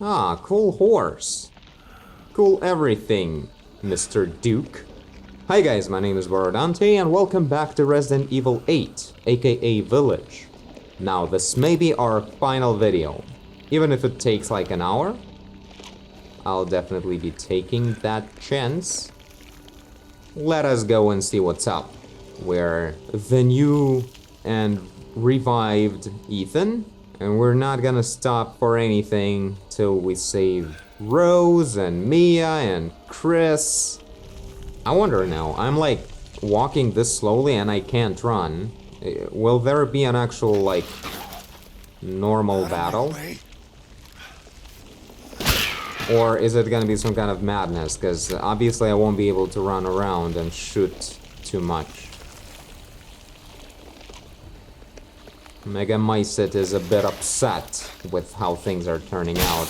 Ah, cool horse. Cool everything, Mr. Duke. Hi guys, my name is Borodante and welcome back to Resident Evil 8, aka Village. Now this may be our final video. Even if it takes like an hour, I'll definitely be taking that chance. Let us go and see what's up. We're the new and revived Ethan, and we're not gonna stop for anything till we save Rose and Mia and Chris. I wonder now, I'm like walking this slowly and I can't run. Will there be an actual like normal battle? Or is it gonna be some kind of madness? Because obviously I won't be able to run around and shoot too much. Mega Mycet is a bit upset with how things are turning out.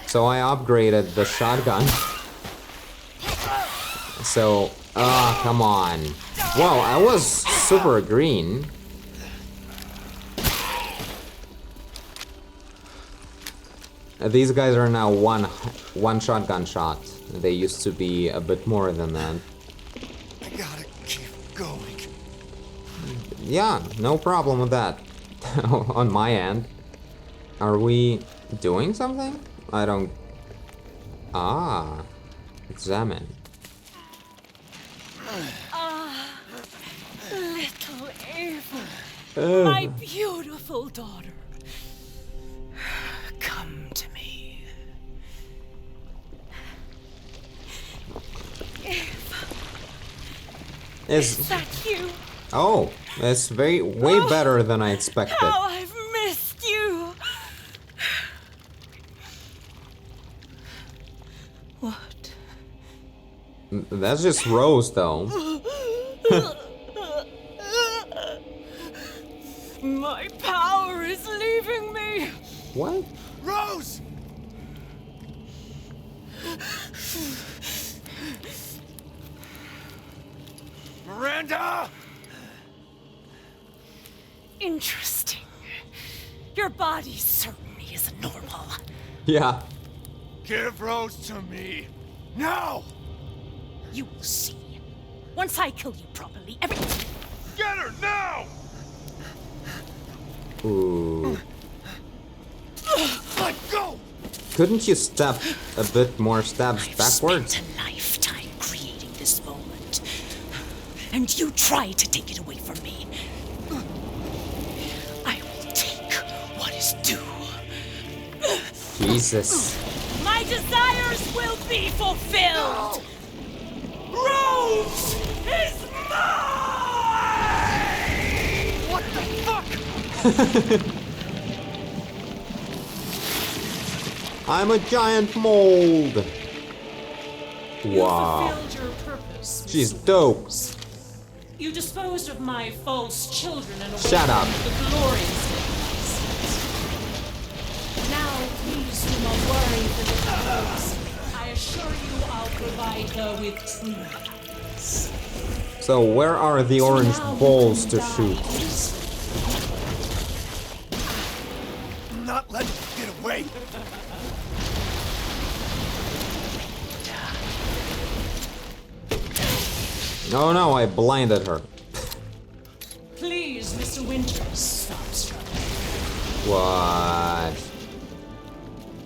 So I upgraded the shotgun. So, come on. Wow, I was super green. These guys are now one shotgun shot. They used to be a bit more than that. I gotta keep going. Yeah, no problem with that. On my end. Are we doing something? I don't... Ah. Examine. Little Ava, my beautiful daughter. Come to me. Ava, is that you? Oh, it's way better than I expected. How I've missed you. What? That's just Rose, though. My power is leaving me. What? Rose! Miranda! Interesting. Your body certainly isn't normal. Yeah. Give Rose to me. Now! You will see. Once I kill you properly, everything... Get her now! Ooh. Let go! Couldn't you step a bit more steps backwards? I've spent a lifetime creating this moment. And you try to take it away from me. I will take what is due. Jesus. My desires will be fulfilled! No. Rose is mine! What the fuck? I'm a giant mold. You Wow. fulfilled your purpose. She's dope. You disposed of my false children and Shut up. the glorious days. Now, please do not worry for the Rose. I assure you I'll provide her with true happiness. So where are the orange Now balls you to can shoot? die. I'm not letting you get away. Oh no, I blinded her. Please, Mr. Winters, stop struggling. What?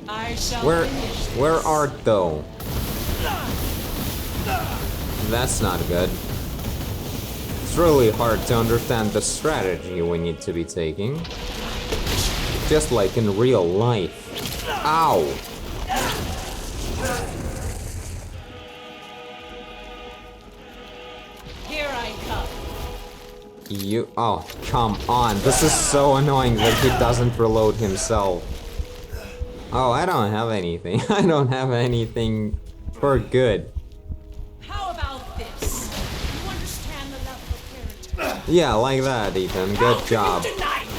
I shall Where finish this. art though? That's not good. It's really hard to understand the strategy we need to be taking. Just like in real life. Ow! Here I come. You... Oh, come on. This is so annoying that he doesn't reload himself. Oh, I don't have anything. I don't have anything for good. How about this? You understand the level of character. Yeah, like that, Ethan. Good job. Deny me.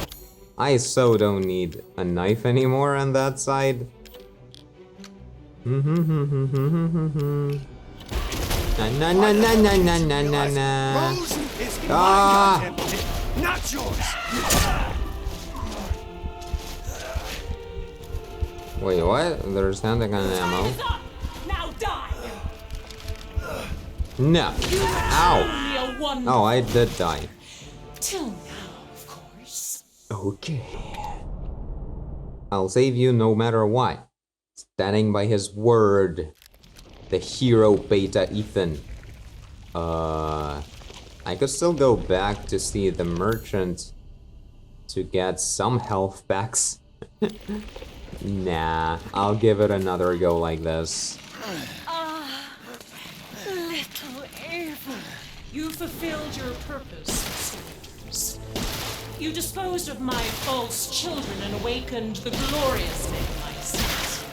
I so don't need a knife anymore on that side. Na na na na na na na na na. Rose is my Ah. goddamn kid, not yours. Wait, what? There's handgun ammo. Time is up! Now die! No. You Ow. are only a one. Oh, I did die. Till now, of course. Okay. I'll save you no matter what. Standing by his word. The hero Beta Ethan. I could still go back to see the merchant to get some health packs. Nah, I'll give it another go like this. Little evil. You fulfilled your purpose, Mr. Winters. You disposed of my false children and awakened the glorious Mercenaries.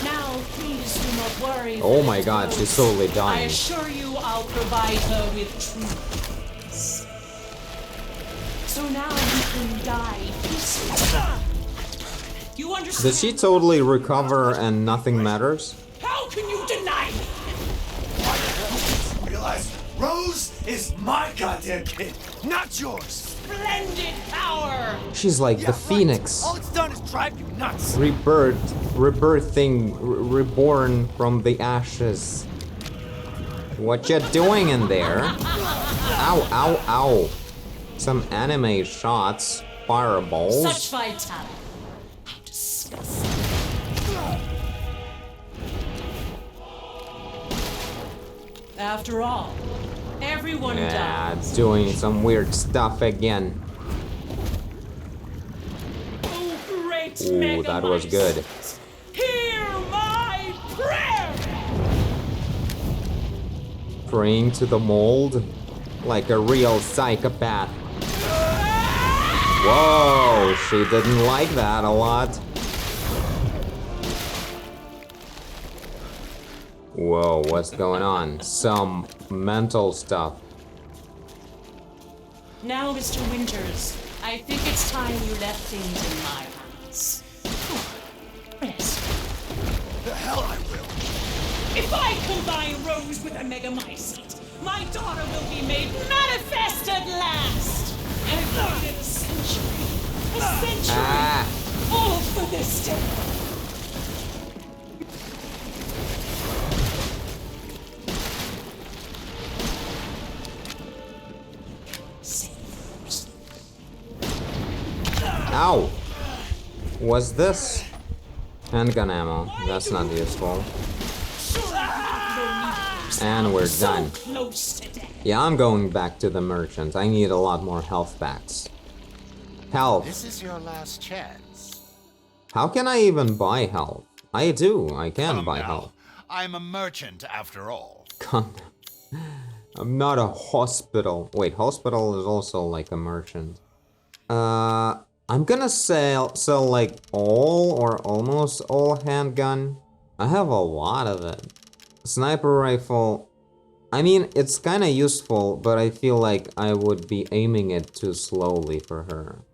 Now, please do not worry. Oh my god, she's slowly I dying. assure you I'll provide her with true peace. So now you can die peacefully. You understand? Did she totally recover and nothing matters? How can you deny me? Why the hell didn't you realize Rose is my goddamn kid, not yours? Splendid power! She's like the Right. phoenix. All it's done is drive you nuts. Reborn from the ashes. What you doing in there? Ow, ow, ow. Some anime shots, fireballs. Such vitality. How disgusting. After all, everyone Yeah, dies. doing some weird stuff again. Oh, great Ooh, that was good. Hear my prayer! Praying to the mold like a real psychopath. Whoa, she didn't like that a lot. Whoa, what's going on? Some mental stuff. Now, Mr. Winters, I think it's time you left things in my hands. Rest. The hell I will. If I combine Rose with a megamycete, my daughter will be made manifest at last! I've waited a century. Ah, All for this day. Saviors. ow. What's this? Handgun ammo. That's not useful. And we're done. Close to death. Yeah, I'm going back to the merchant. I need a lot more health packs. Health. This is your last chance. How can I even buy health? I do. I can Come buy now. health. I'm a merchant after all. Come. I'm not a hospital. Wait, hospital is also like a merchant. I'm gonna sell like all or almost all handgun. I have a lot of it. Sniper rifle. I mean, it's kind of useful, but I feel like I would be aiming it too slowly for her.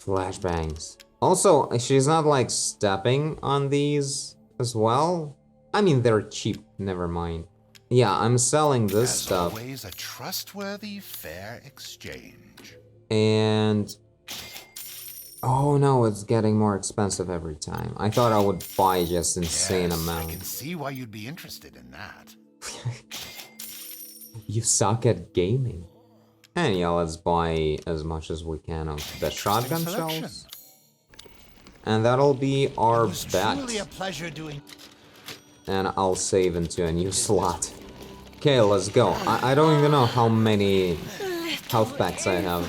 Flashbangs. Also, she's not like stepping on these as well. I mean, they're cheap. Never mind. Yeah, I'm selling this As stuff. always, a trustworthy, fair exchange. And oh no, it's getting more expensive every time. I thought I would buy just insane Yes, I amount. can see why you'd be interested in that. You suck at gaming. And yeah, let's buy as much as we can of the shotgun selection. shells. And that'll be our It was bet. truly a pleasure doing. And I'll save into a new slot. Okay, let's go. I don't even know how many health packs I have.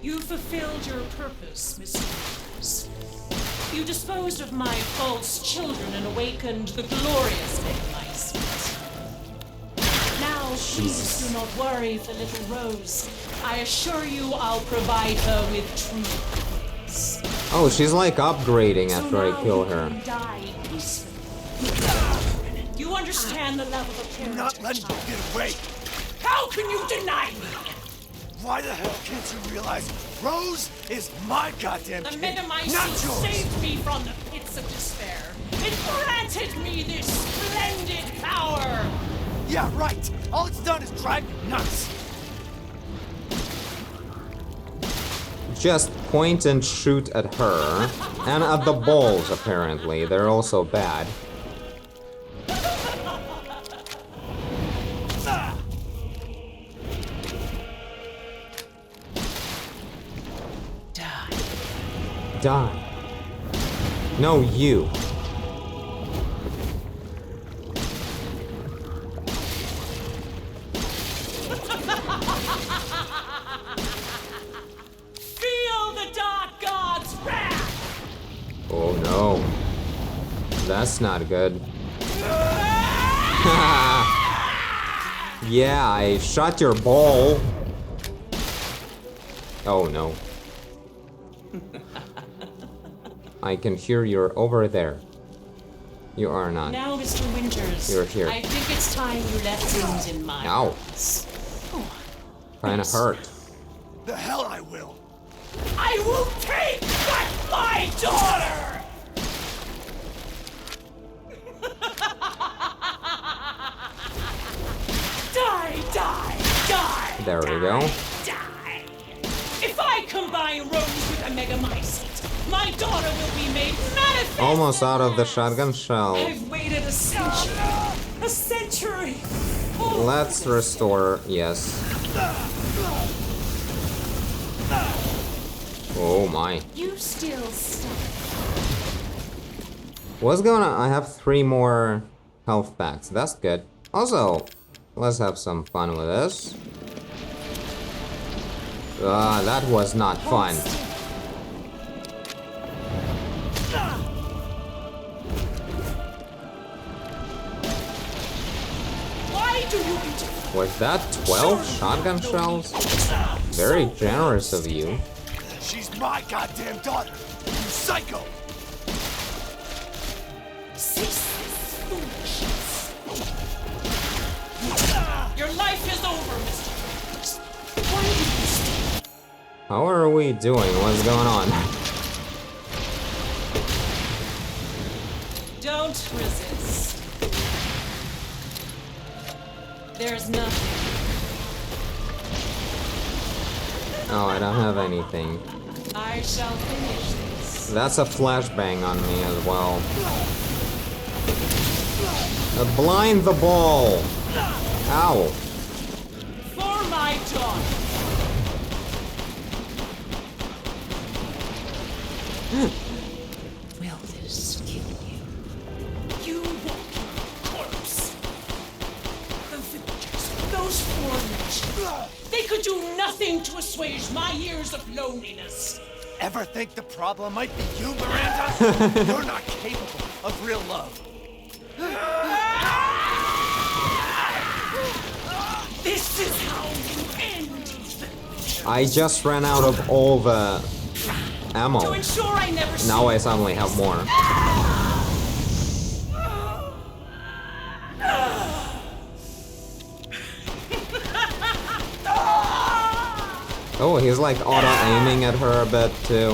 You fulfilled your purpose, Mr. Winters. You disposed of my false children and awakened the glorious Mercenaries. Now, please do not worry for little Rose. I assure you I'll provide her with true peace. Oh, she's like upgrading So after I now kill you her. can die peacefully. You understand the level of I'm character. not letting you child. get away. How can you deny me? Why the hell can't you realize Rose is my goddamn The kid, Megamycete not yours? saved me from the pits of despair. It granted me this splendid power. Yeah, right. All it's done is drive you nuts. Just point and shoot at her. And at the balls, apparently. They're also bad. Die. No, you. Feel the Dark God's wrath! Oh no. That's not good. Yeah, I shot your ball. Oh no. I can hear you're over there. You are not. Now, Mr. Winters, You're here. I think it's time you left things in my Ow. hands. Oh, Kinda hurt. The hell I will. I will take back my daughter! Die, die, die! There we go. Die! If I combine Rose with a Megamycete, my daughter will be made manifest! Almost out of the shotgun shell. I've waited a century! A century! Oh, Let's restore, yes. Oh my. you still stuck. What's going on? I have 3 more health packs. That's good. Also, let's have some fun with this. That was not fun. Why do you interfere? Was that 12 shotgun shells? Very generous of you. She's my goddamn daughter. You psycho. Cease this foolishness. Your life is over, Mr. Winters. Why did you stay? How are we doing? What's going on? Don't resist. There's nothing. Oh, I don't have anything. I shall finish this. That's a flashbang on me as well. Blind the ball! Ow! For my daughter. Will this kill you? You walking corpse. The villagers, those foreigners, they could do nothing to assuage my years of loneliness. Ever think the problem might be you, Miranda? You're not capable of real love. This is how you end the I just ran out of all the ammo. to ensure I never see Now I suddenly have more. Oh, he's like auto-aiming at her a bit too.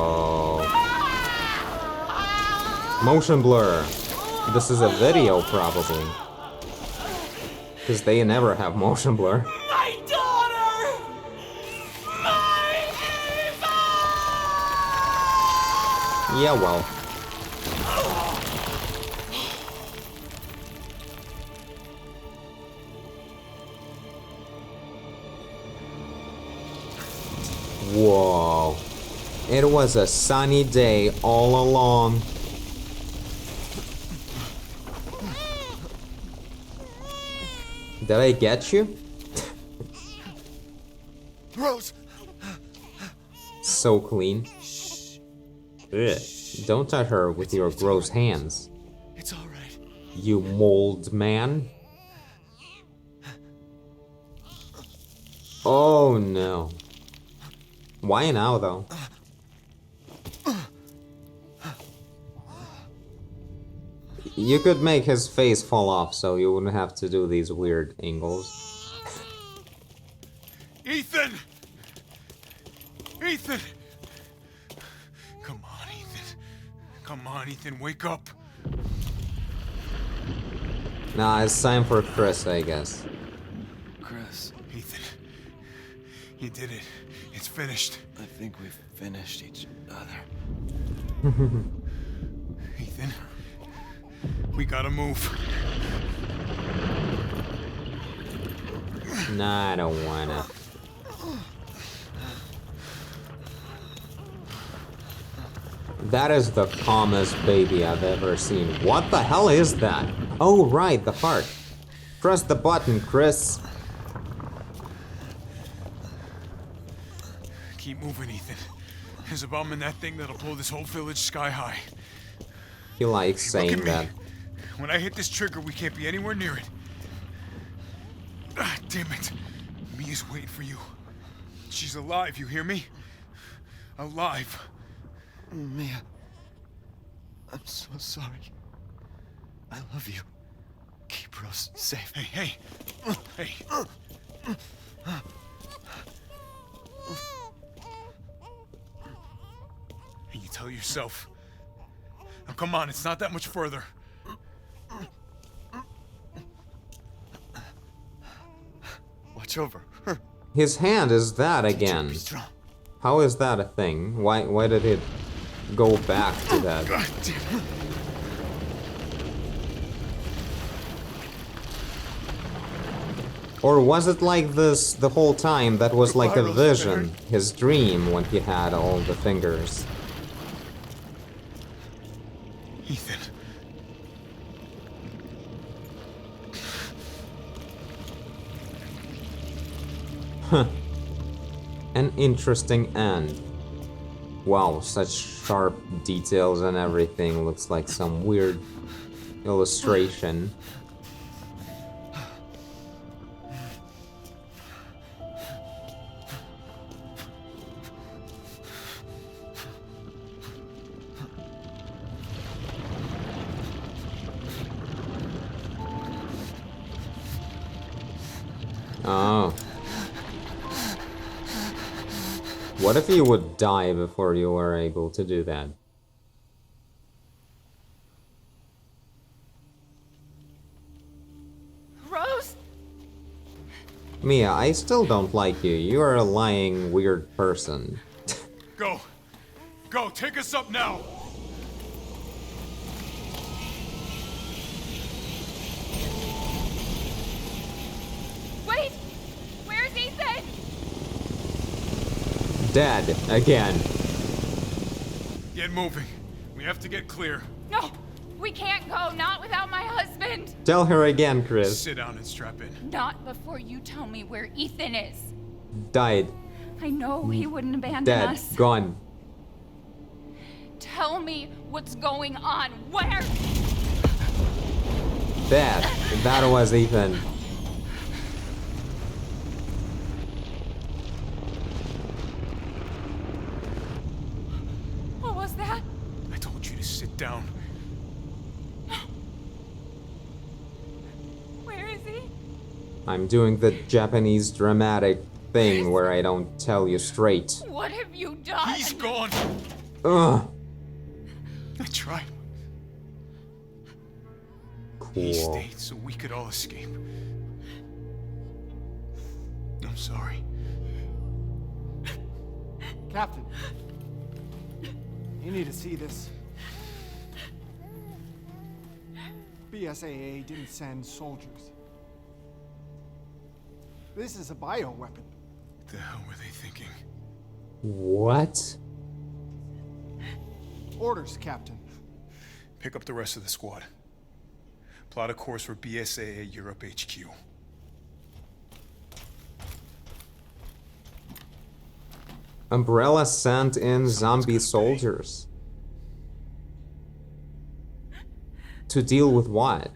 Whoa. Motion blur. This is a video probably. Because they never have motion blur. my daughter! My Eva! Yeah, well. Whoa. It was a sunny day all along. Did I get you? Rose, So clean. Ugh. Don't touch her with your gross hands, it's all right. you mold man. Oh no. Why now though? You could make his face fall off so you wouldn't have to do these weird angles. Ethan! Ethan! Come on, Ethan. Come on, Ethan, wake up. Nah, it's time for Chris, I guess. Ethan. You did it. It's finished. I think we've finished each other. Ethan, we gotta move. Nah, I don't wanna. That is the calmest baby I've ever seen. What the hell is that? Oh, right, the heart. Press the button, Chris. Keep moving, Ethan. There's a bomb in that thing that'll blow this whole village sky high. He likes Look saying at me. that. When I hit this trigger, we can't be anywhere near it. Ah, damn it. Mia's waiting for you. She's alive, you hear me? Alive. Mia, I'm so sorry. I love you. Keep Rose safe. Hey. And you tell yourself. Now come on, it's not that much further. Watch over her. His hand is that again. Be strong. How is that a thing? Why did it go back to that? God damn it. Or was it like this the whole time? That was like a vision, his dream, when he had all the fingers. Ethan. An interesting end. Wow, such sharp details and everything. Looks like some weird illustration. Oh. What if you would die before you were able to do that? Rose? Mia, I still don't like you. You are a lying, weird person. Go. Go, take us up now. Wait! Where's Ethan? Dead again. Get moving. We have to get clear. No! We can't go, not without my husband! Tell her again, Chris. Sit down and strap in. Not before you tell me where Ethan is. Died. I know he wouldn't abandon Dead. us. Gone. Tell me what's going on. Where? Dead. That was Ethan. What was that? I told you to sit down. Where is he? I'm doing the Japanese dramatic thing where I don't tell you straight. What have you done? He's gone. Ugh. I tried. He Cool. stayed so we could all escape. I'm sorry. Captain, you need to see this. BSAA didn't send soldiers. This is a bioweapon. The hell were they thinking? What? Orders, Captain. Pick up the rest of the squad. Plot a course for BSAA Europe HQ. Umbrella sent in zombie soldiers. To deal with what?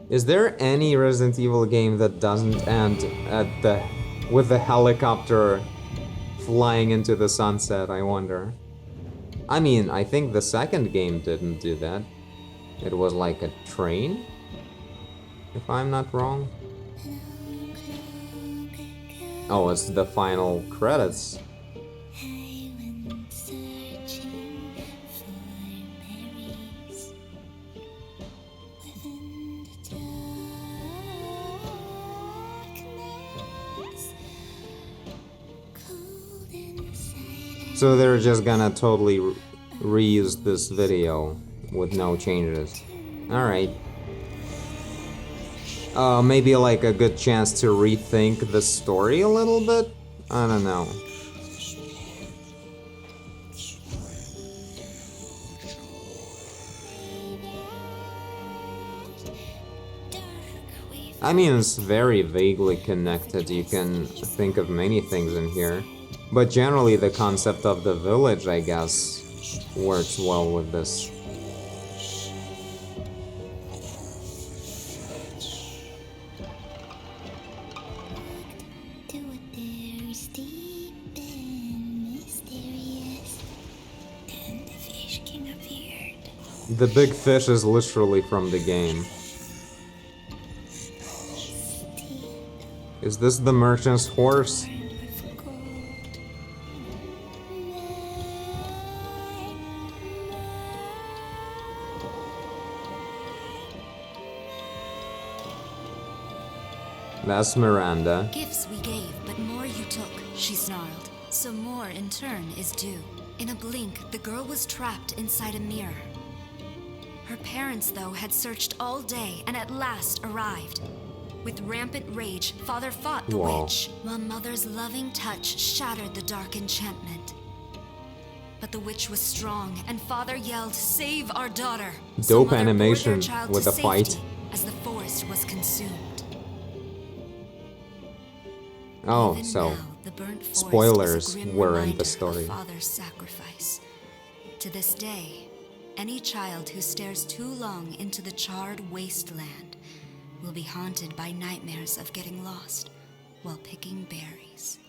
Is there any Resident Evil game that doesn't end with the helicopter flying into the sunset, I wonder? I mean, I think the second game didn't do that. It was like a train, if I'm not wrong. Oh, it's the final credits. So they're just gonna totally reuse this video with no changes. Alright. Maybe like a good chance to rethink the story a little bit? I don't know. I mean, it's very vaguely connected, you can think of many things in here. But generally the concept of the village, I guess, works well with this. The big fish is literally from the game. Is this the merchant's horse? That's Miranda. Gifts we gave, but more you took, she snarled. So more in turn is due. In a blink, the girl was trapped inside a mirror. Her parents, though, had searched all day and at last arrived. With rampant rage, Father fought the witch, while Mother's loving touch shattered the dark enchantment. But the witch was strong, and Father yelled, "Save our daughter!" Dope animation with a fight. As the forest was consumed. Oh, Even so now, the burnt forest spoilers is a grim were in reminder the story. of Father's sacrifice. To this day, any child who stares too long into the charred wasteland will be haunted by nightmares of getting lost while picking berries.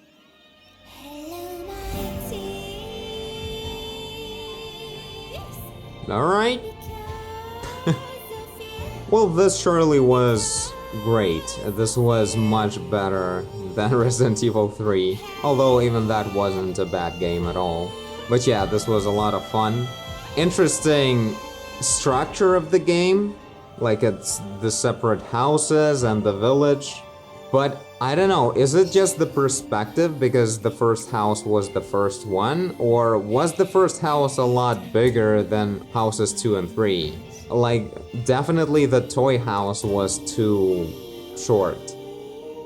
Alright. Well, this surely was great. This was much better than Resident Evil 3, although even that wasn't a bad game at all. But yeah, this was a lot of fun. Interesting structure of the game, like it's the separate houses and the village. But I don't know, is it just the perspective because the first house was the first one? Or was the first house a lot bigger than houses 2 and 3? Like, definitely the toy house was too short.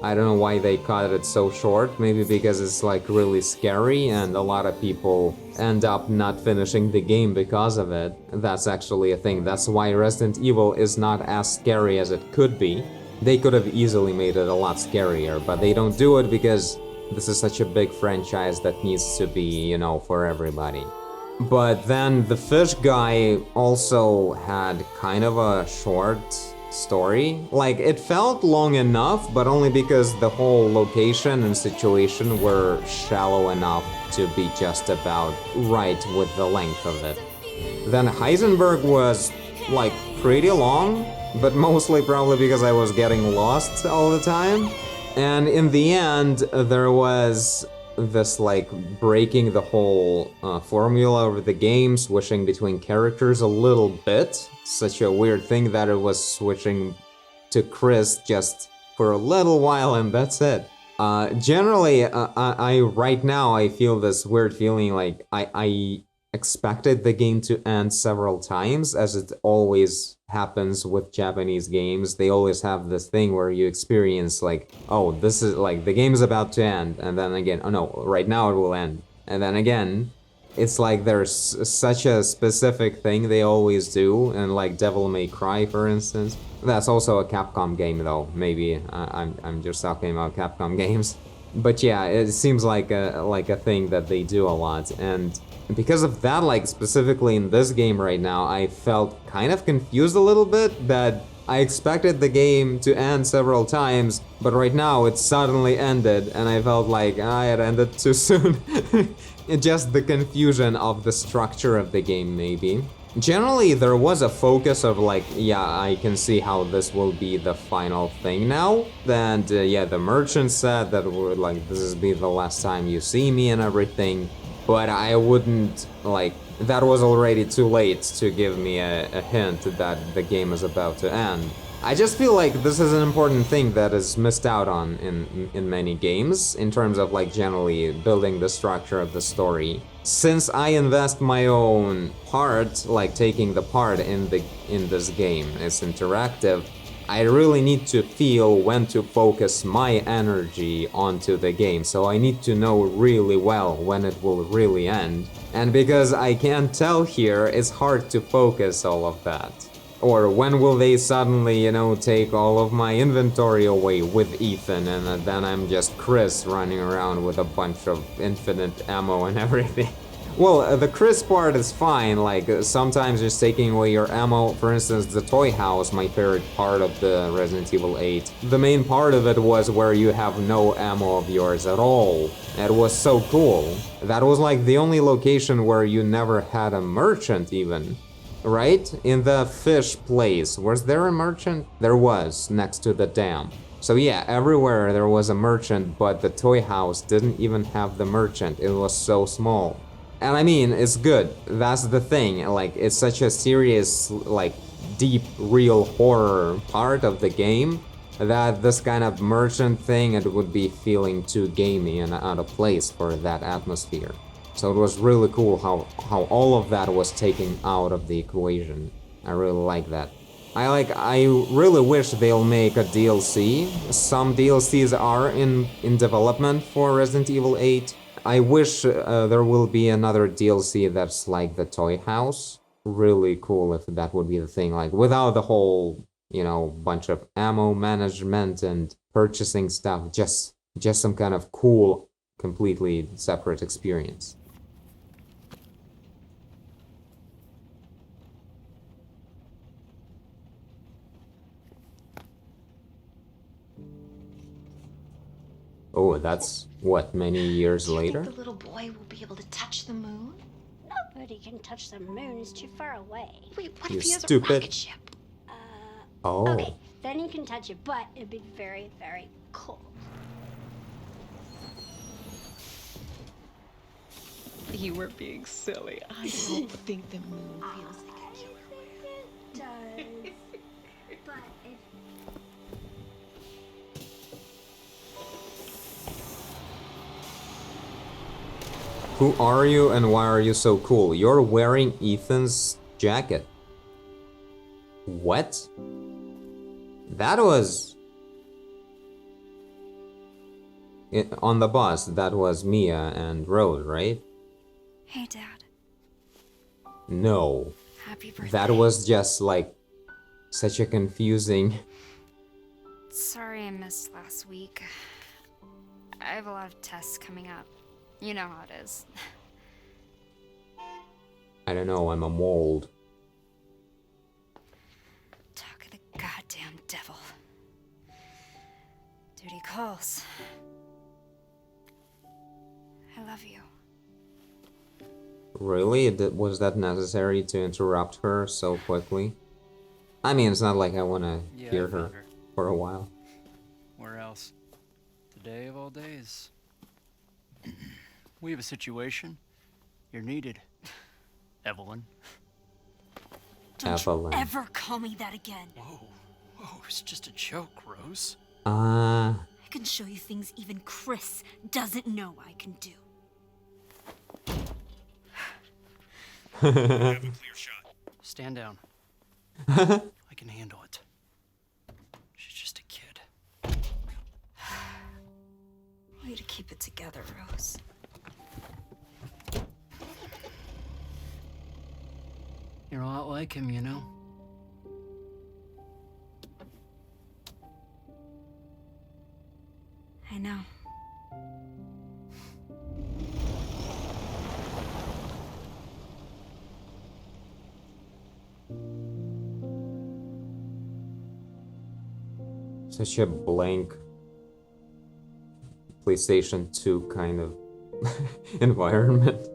I don't know why they cut it so short, maybe because it's like really scary and a lot of people end up not finishing the game because of it. That's actually a thing, that's why Resident Evil is not as scary as it could be. They could have easily made it a lot scarier, but they don't do it because this is such a big franchise that needs to be, you know, for everybody. But then the fish guy also had kind of a short story. Like, it felt long enough, but only because the whole location and situation were shallow enough to be just about right with the length of it. Then Heisenberg was, like, pretty long, but mostly probably because I was getting lost all the time. And in the end, there was this, like, breaking the whole formula of the game, switching between characters a little bit. Such a weird thing that it was switching to Chris just for a little while and that's it. Generally, right now I feel this weird feeling like I expected the game to end several times, as it always happens with Japanese games. They always have this thing where you experience like, oh, this is like, the game is about to end, and then again, oh no, right now it will end. And then again, it's like there's such a specific thing they always do, and like Devil May Cry, for instance. That's also a Capcom game though, maybe I'm just talking about Capcom games. But yeah, it seems like a thing that they do a lot, and because of that, like specifically in this game right now, I felt kind of confused a little bit that I expected the game to end several times, but right now it suddenly ended and I felt like it ended too soon. Just the confusion of the structure of the game, maybe. Generally, there was a focus of like, yeah, I can see how this will be the final thing now. And yeah, the merchant said that would like, this will be the last time you see me and everything. But I wouldn't, like, that was already too late to give me a hint that the game is about to end. I just feel like this is an important thing that is missed out on in many games, in terms of like generally building the structure of the story. since I invest my own part, like taking the part in this game, it's interactive, I really need to feel when to focus my energy onto the game, so I need to know really well when it will really end. And because I can't tell here, it's hard to focus all of that. Or when will they suddenly, you know, take all of my inventory away with Ethan, and then I'm just Chris running around with a bunch of infinite ammo and everything. Well, the Chris part is fine, like sometimes just taking away your ammo. For instance, the toy house, my favorite part of the Resident Evil 8. The main part of it was where you have no ammo of yours at all. It was so cool. That was like the only location where you never had a merchant even. Right? In the fish place, was there a merchant? There was, next to the dam. So yeah, everywhere there was a merchant, but the toy house didn't even have the merchant. It was so small. And I mean, it's good. That's the thing. Like, it's such a serious, like, deep, real horror part of the game that this kind of merchant thing, it would be feeling too gamey and out of place for that atmosphere. So it was really cool how all of that was taken out of the equation. I really like that. I really wish they'll make a DLC. Some DLCs are in development for Resident Evil 8. I wish there will be another DLC that's like the toy house. Really cool if that would be the thing, like without the whole, you know, bunch of ammo management and purchasing stuff, just some kind of cool, completely separate experience. Oh, that's what, many years later? The little boy will be able to touch the moon? Nobody can touch the moon. It's too far away. Wait, what You if he has stupid. a rocket ship? Oh. Okay, then you can touch it, but it'd be very, very cold. You were being silly. I don't think the moon feels like a killer whale. It does. But if Who are you and why are you so cool? You're wearing Ethan's jacket. What? That was... on the bus, that was Mia and Rose, right? Hey, Dad. No. Happy birthday. That was just like such a confusing... Sorry I missed last week. I have a lot of tests coming up. You know how it is. I don't know, I'm a mold. Talk of the goddamn devil. Duty calls. I love you. Really? Was that necessary to interrupt her so quickly? I mean, it's not like I want to hear I her found her. for a while. Where else? Today of all days. We have a situation. You're needed. Evelyn. Don't Evelyn. you ever call me that again. Whoa, it's just a joke, Rose. I can show you things even Chris doesn't know I can do. Have a clear shot. Stand down. I can handle it. She's just a kid. Way to keep it together, Rose. You're a lot like him, you know? I know. Such a blank PlayStation 2 kind of environment.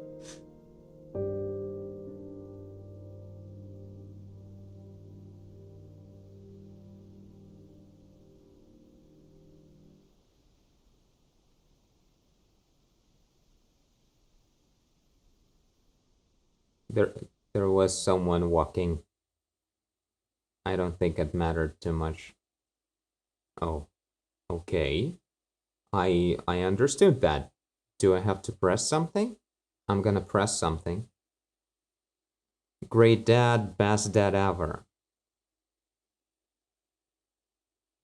There was someone walking. I don't think it mattered too much. Oh, okay. I understood that. Do I have to press something? I'm gonna press something. Great dad, best dad ever.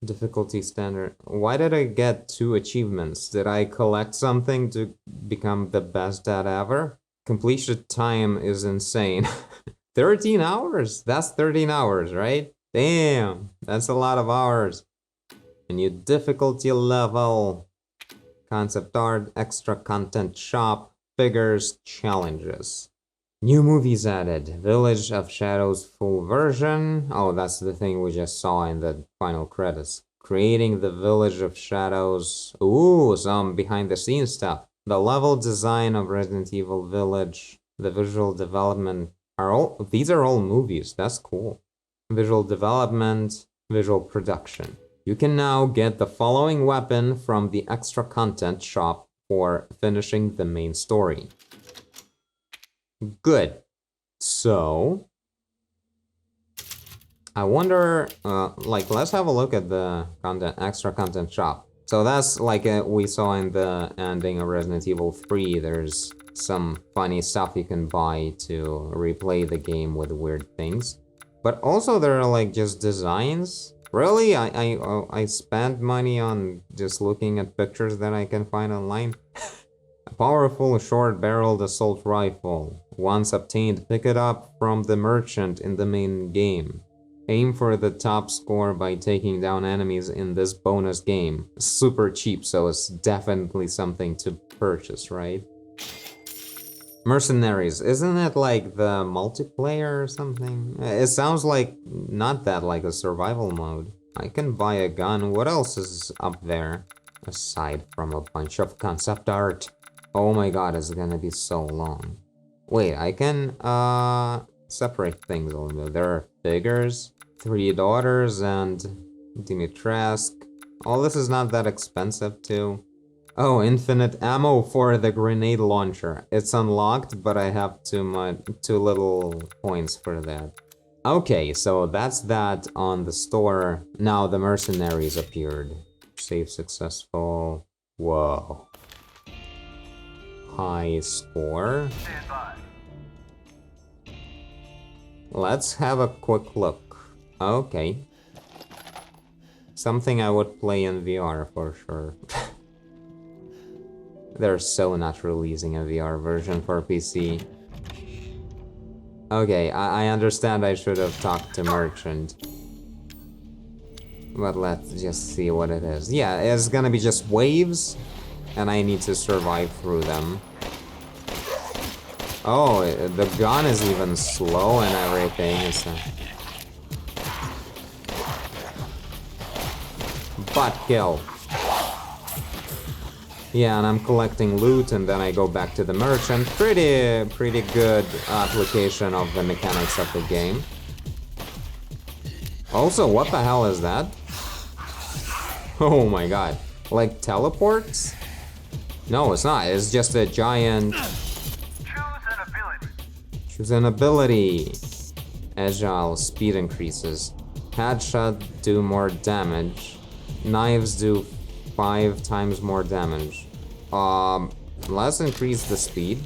Difficulty standard. Why did I get 2 achievements? Did I collect something to become the best dad ever? Completion time is insane. 13 hours? That's 13 hours, right? Damn, that's a lot of hours. A new difficulty level. Concept art, extra content shop, figures, challenges. New movies added. Village of Shadows full version. Oh, that's the thing we just saw in the final credits. Creating the Village of Shadows. Ooh, some behind the scenes stuff. The level design of Resident Evil Village. The visual development are all, these are all movies. That's cool. Visual development, visual production. You can now get the following weapon from the extra content shop for finishing the main story. Good. So, I wonder, like, let's have a look at the extra content shop. So that's like we saw in the ending of Resident Evil 3, there's some funny stuff you can buy to replay the game with weird things. But also there are like just designs. Really? I spent money on just looking at pictures that I can find online? A powerful short-barreled assault rifle. Once obtained, pick it up from the merchant in the main game. Aim for the top score by taking down enemies in this bonus game. Super cheap, so it's definitely something to purchase, right? Mercenaries, isn't it like the multiplayer or something? It sounds like not that like a survival mode. I can buy a gun. What else is up there? Aside from a bunch of concept art. Oh my god, it's gonna be so long. Wait, I can separate things a little bit. There are figures, 3 daughters, and Dimitrescu. All this is not that expensive too. Oh, infinite ammo for the grenade launcher. It's unlocked, but I have too little points for that. Okay, so that's that on the store. Now the mercenaries appeared. Save successful. Whoa. High score. Let's have a quick look. Okay. Something I would play in VR for sure. They're so not releasing a VR version for PC. Okay, I understand I should have talked to Merchant. But let's just see what it is. Yeah, it's gonna be just waves, and I need to survive through them. Oh, the gun is even slow and everything. It's a butt kill. Yeah, and I'm collecting loot, and then I go back to the merchant. Pretty good application of the mechanics of the game. Also, what the hell is that? Oh my god. Like teleports? No, it's not. It's just a giant... Choose an ability. Agile, speed increases. Headshot do more damage. Knives do 5 times more damage. Let's increase the speed.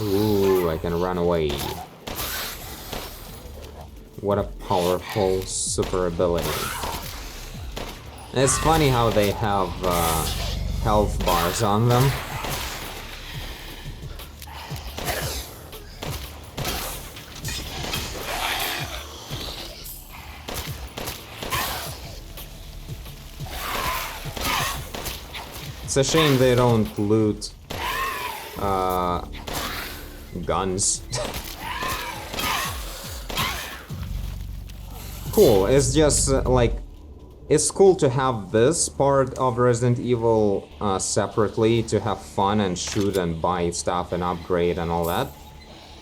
Ooh, I can run away. What a powerful super ability. It's funny how they have health bars on them. It's a shame they don't loot guns. Cool, it's just like, it's cool to have this part of Resident Evil separately, to have fun and shoot and buy stuff and upgrade and all that.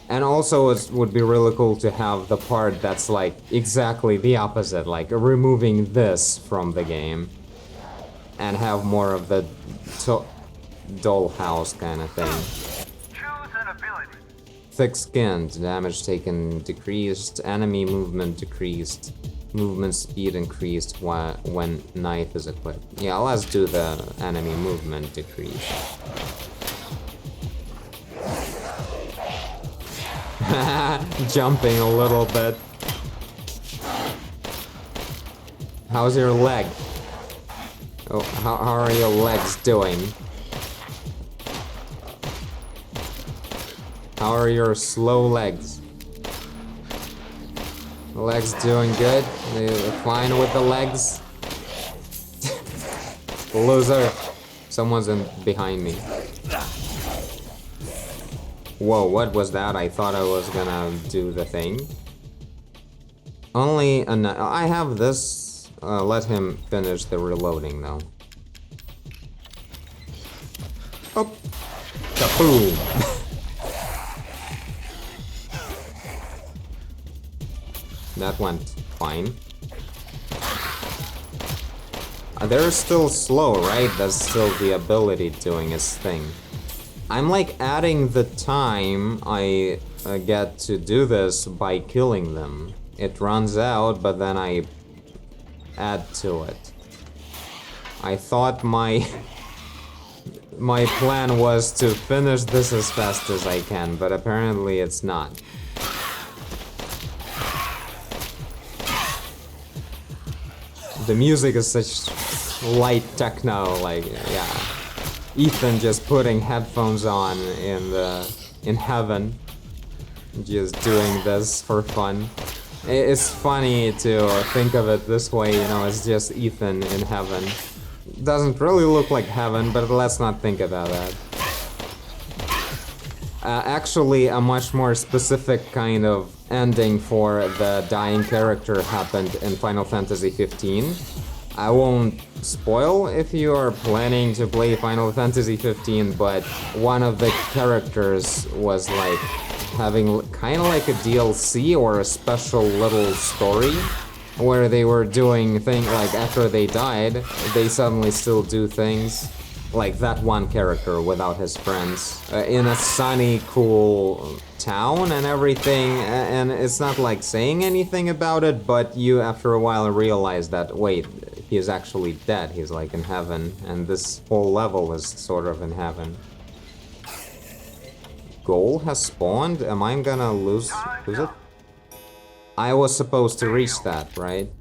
And also it would be really cool to have the part that's like exactly the opposite, like removing this from the game. And have more of the dollhouse kind of thing. Thick-skinned, damage taken decreased, enemy movement decreased. Movement speed increased when knife is equipped. Yeah, let's do the enemy movement decrease. Jumping a little bit. How's your leg? Oh, how are your legs doing? How are your slow legs? Legs doing good? They're fine with the legs? Loser. Someone's behind me. Whoa, what was that? I thought I was gonna do the thing. Only I have this. Let him finish the reloading though. Oh. Kaboom. That went fine. They're still slow, right? That's still the ability doing its thing. I'm like adding the time I get to do this by killing them. It runs out, but then I add to it. I thought my plan was to finish this as fast as I can, but apparently it's not. The music is such light techno, like, yeah. Ethan just putting headphones on in heaven, just doing this for fun. It's funny to think of it this way, you know, it's just Ethan in heaven. Doesn't really look like heaven, but let's not think about that. Actually, a much more specific kind of ending for the dying character happened in Final Fantasy 15. I won't spoil if you are planning to play Final Fantasy 15, but one of the characters was like having kind of like a DLC or a special little story where they were doing things like after they died, they suddenly still do things. Like that one character without his friends in a sunny, cool town and everything, and it's not like saying anything about it, but you after a while realize that, wait, he's actually dead, he's like in heaven, and this whole level is sort of in heaven. Goal has spawned? Am I gonna lose it? I was supposed to reach that, right?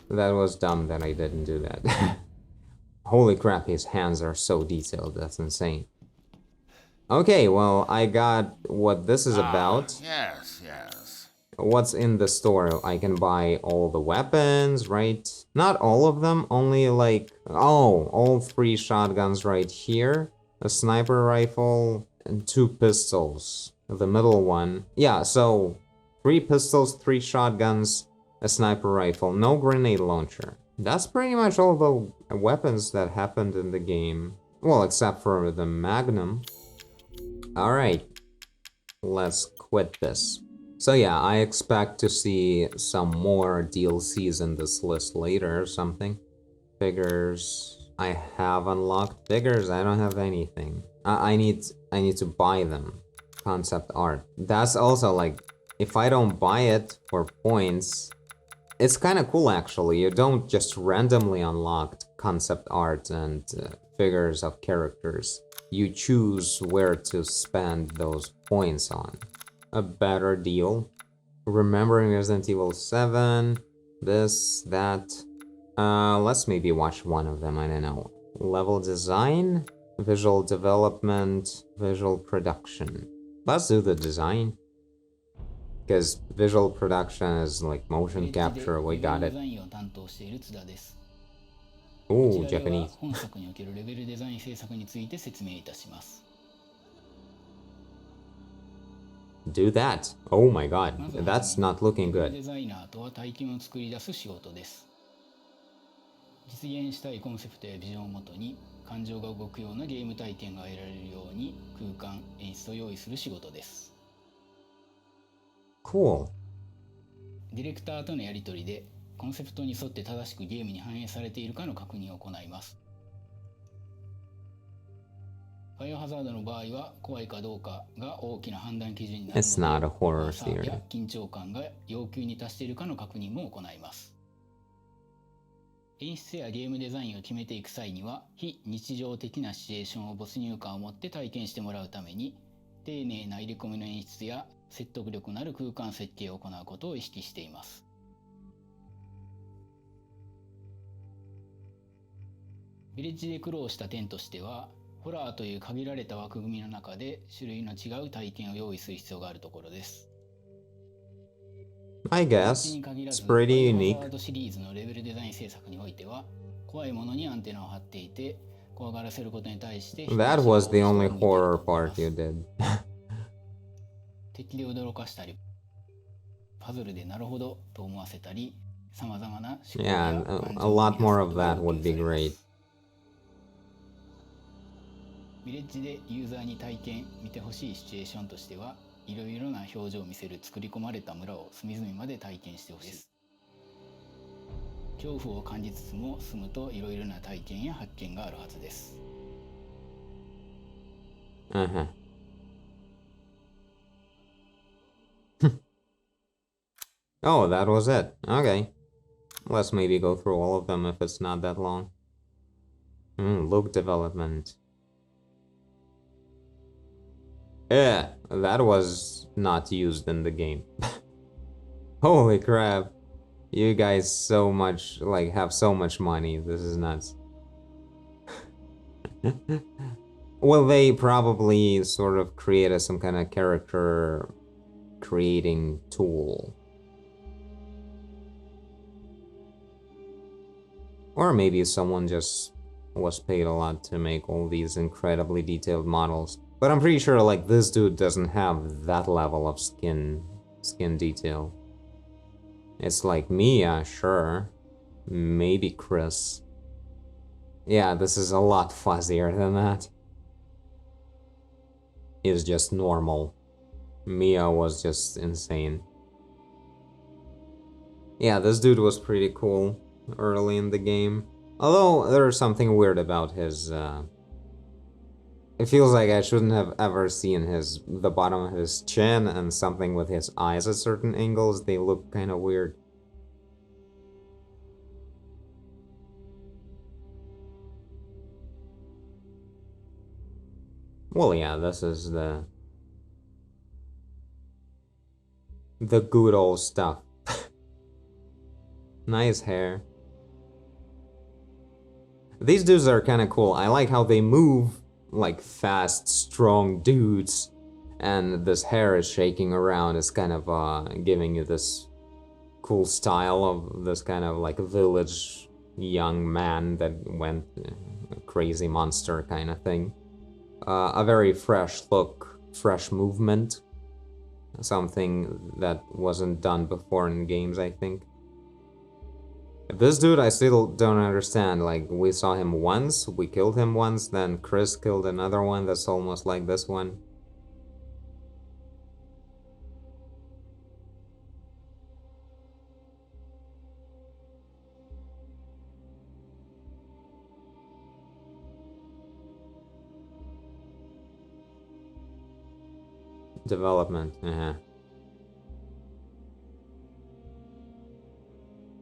That was dumb that I didn't do that. Holy crap, his hands are so detailed, that's insane. Okay, well, I got what this is about. Yes, yes. What's in the store? I can buy all the weapons, right? Not all of them, only like... Oh, all 3 shotguns right here. A sniper rifle and 2 pistols. The middle one. Yeah, so 3 pistols, 3 shotguns, a sniper rifle, no grenade launcher. That's pretty much all the weapons that happened in the game. Well, except for the Magnum. Alright, let's quit this. So yeah, I expect to see some more DLCs in this list later or something. Figures. I have unlocked figures, I don't have anything. I need to buy them. Concept art. That's also like, if I don't buy it for points, it's kind of cool actually. You don't just randomly unlock concept art and figures of characters. You choose where to spend those points on. A better deal. Remembering Resident Evil 7, this, that. Let's maybe watch one of them, I don't know. Level design, visual development, visual production. Let's do the design. Because visual production is like motion capture, we got it. Ooh, Japanese. Do that. Oh my god, that's not looking good. 実現したいコンセプトやビジョンをもとに感情が動くようなゲーム体験が得られるように空間演出を用意する仕事です。 Cool. ディレクターとのやり取りでコンセプトに沿って正しくゲームに反映されているかの確認を行います。バイオハザードの場合は怖いかどうかが大きな判断基準になる It's の not a で、 horror 怖さや theory. 緊張感が要求に達しているかの確認も行います。演出やゲームデザインを決めていく際には、非日常的なシチュエーションを没入感を持って体験してもらうために、丁寧な入れ込みの演出や説得力のある空間設計を行うことを意識しています。ヴィレッジで苦労した点としては、ホラーという限られた枠組みの中で種類の違う体験を用意する必要があるところです。I guess it's pretty unique. バイオハザードシリーズのレベルデザイン制作においては、怖いものにアンテナを張っていて、怖がらせることに対して That was the only horror part you did. 敵で驚かしたり、パズルでなるほどと思わせたり、様々な思考や Yeah, 感 a 情を lot 生み出す more こ of とが that 要 would 求 be されます。 great. ヴィレッジでユーザーに体験見てほしいシチュエーションとしては、いろいろな表情を見せる作り込まれた村を隅々まで体験してほしいです。恐怖を感じつつも住むといろいろな体験や発見があるはずです。Uh-huh. Oh, that was it. Okay. Let's maybe go through all of them if it's not that long. Look development. That was not used in the game. Holy crap. You guys so much, like, have so much money. This is nuts. Well, they probably sort of created some kind of character creating tool. Or maybe someone just was paid a lot to make all these incredibly detailed models. But I'm pretty sure, like, this dude doesn't have that level of skin detail. It's like Mia, sure. Maybe Chris. Yeah, this is a lot fuzzier than that. It's just normal. Mia was just insane. Yeah, this dude was pretty cool early in the game. Although, there's something weird about his, it feels like I shouldn't have ever seen the bottom of his chin and something with his eyes at certain angles. They look kind of weird. Well, yeah, this is the good old stuff. Nice hair. These dudes are kind of cool. I like how they move like fast, strong dudes, and this hair is shaking around. It's kind of giving you this cool style of this kind of like village young man that went crazy monster kind of thing. A very fresh look, fresh movement. Something that wasn't done before in games, I think. This dude, I still don't understand. Like, we saw him once, we killed him once, then Chris killed another one that's almost like this one. Development,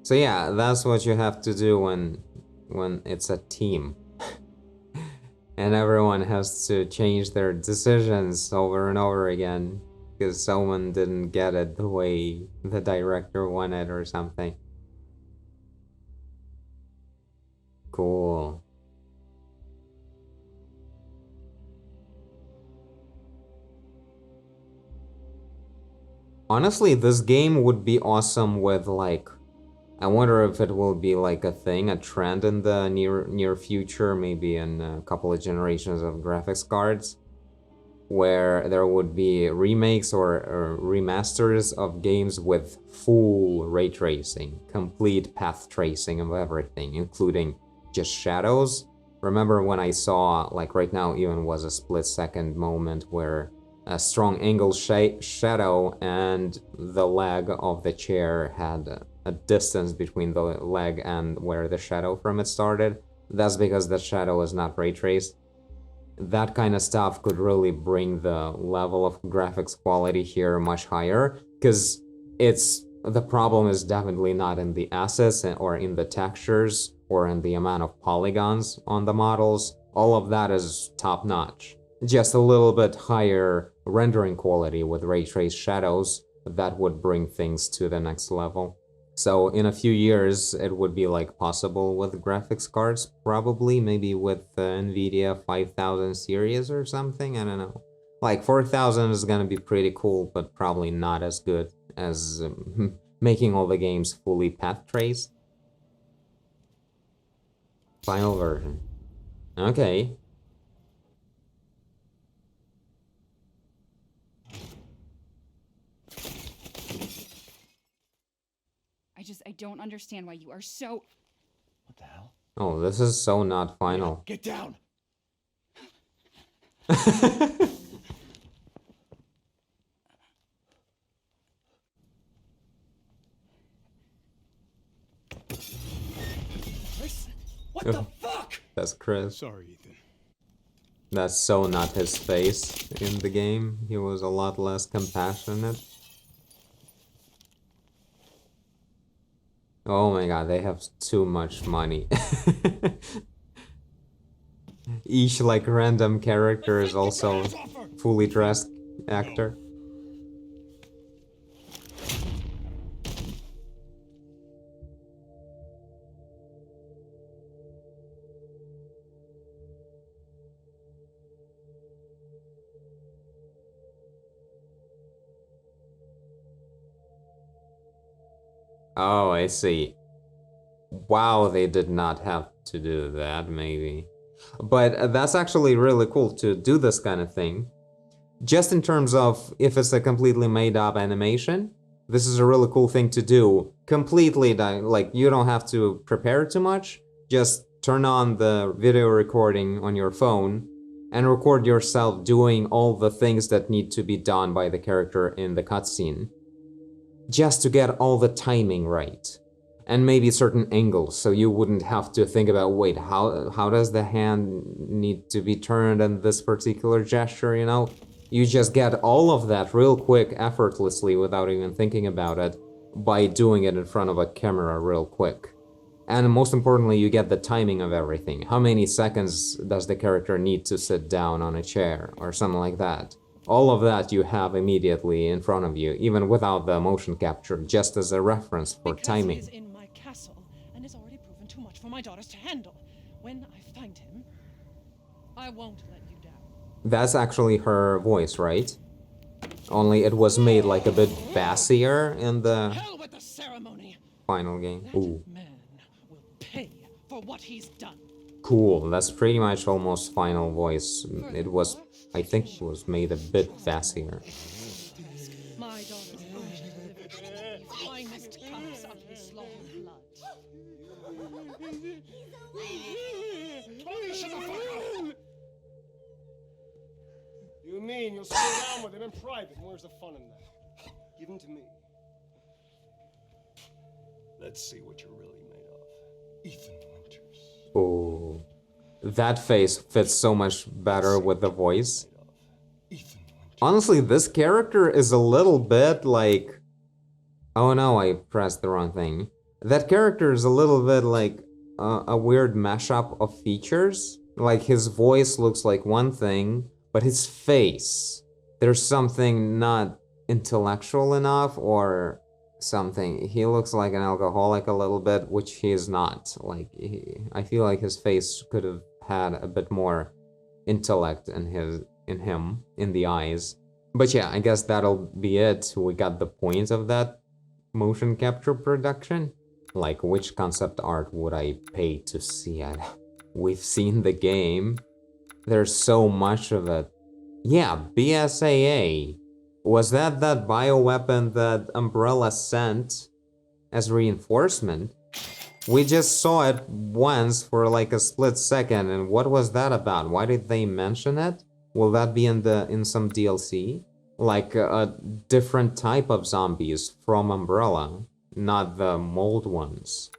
So yeah, that's what you have to do when it's a team. And everyone has to change their decisions over and over again because someone didn't get it the way the director wanted or something. Cool. Honestly, this game would be awesome with, like, I wonder if it will be like a thing, a trend in the near future, maybe in a couple of generations of graphics cards, where there would be remakes or remasters of games with full ray tracing, complete path tracing of everything, including just shadows. Remember when I saw, like right now even was a split-second moment where a strong angle shadow and the leg of the chair had a distance between the leg and where the shadow from it started. That's because the shadow is not ray traced. that kind of stuff could really bring the level of graphics quality here much higher, because the problem is definitely not in the assets or in the textures or in the amount of polygons on the models. All of that is top notch. Just a little bit higher rendering quality with ray trace shadows, that would bring things to the next level. So in a few years, it would be like possible with graphics cards, probably, maybe with the NVIDIA 5000 series or something, I don't know. Like 4000 is gonna be pretty cool, but probably not as good as making all the games fully path traced. Final version. Okay. I don't understand why you are so... What the hell? Oh, this is so not final. Get down! Chris? What the fuck? That's Chris. Sorry, Ethan. That's so not his face in the game. He was a lot less compassionate. Oh my god, they have too much money. Each like random character is also fully dressed actor. Oh, I see. Wow, they did not have to do that, maybe. But that's actually really cool to do this kind of thing. Just in terms of if it's a completely made up animation, this is a really cool thing to do. Completely, like, you don't have to prepare too much. Just turn on the video recording on your phone and record yourself doing all the things that need to be done by the character in the cutscene. Just to get all the timing right. And maybe certain angles, so you wouldn't have to think about, wait, how does the hand need to be turned in this particular gesture, you know? You just get all of that real quick, effortlessly, without even thinking about it, by doing it in front of a camera real quick. And most importantly, you get the timing of everything. How many seconds does the character need to sit down on a chair, or something like that? All of that you have immediately in front of you, even without the motion capture, just as a reference for timing. He is in my castle and has already proven too much for my daughters to handle. When I find him, I won't let you down. That's actually her voice, right? Only it was made like a bit bassier in the final game. Ooh. Pay for what he's done. Cool, that's pretty much almost final voice. It was, I think it was made a bit bassier. My daughters the finest cups of his slaughtered blood. You mean you'll sit down with him in private? Where's the fun in that? Give him to me. Let's see what you're really made of. Ethan Winters. Oh, that face fits so much better with the voice. Honestly, this character is a little bit like... Oh no, I pressed the wrong thing. That character is a little bit like a weird mashup of features. Like his voice looks like one thing, but his face, there's something not intellectual enough or something. He looks like an alcoholic a little bit, which he is not. Like, I feel like his face could have had a bit more intellect in him, in the eyes. But yeah, I guess that'll be it. We got the point of that motion capture production. Like, which concept art would I pay to see it? We've seen the game. There's so much of it. Yeah, BSAA. Was that bioweapon that Umbrella sent as reinforcement? We just saw it once for like a split second, and what was that about? Why did they mention it? Will that be in some DLC? Like a different type of zombies from Umbrella, not the mold ones.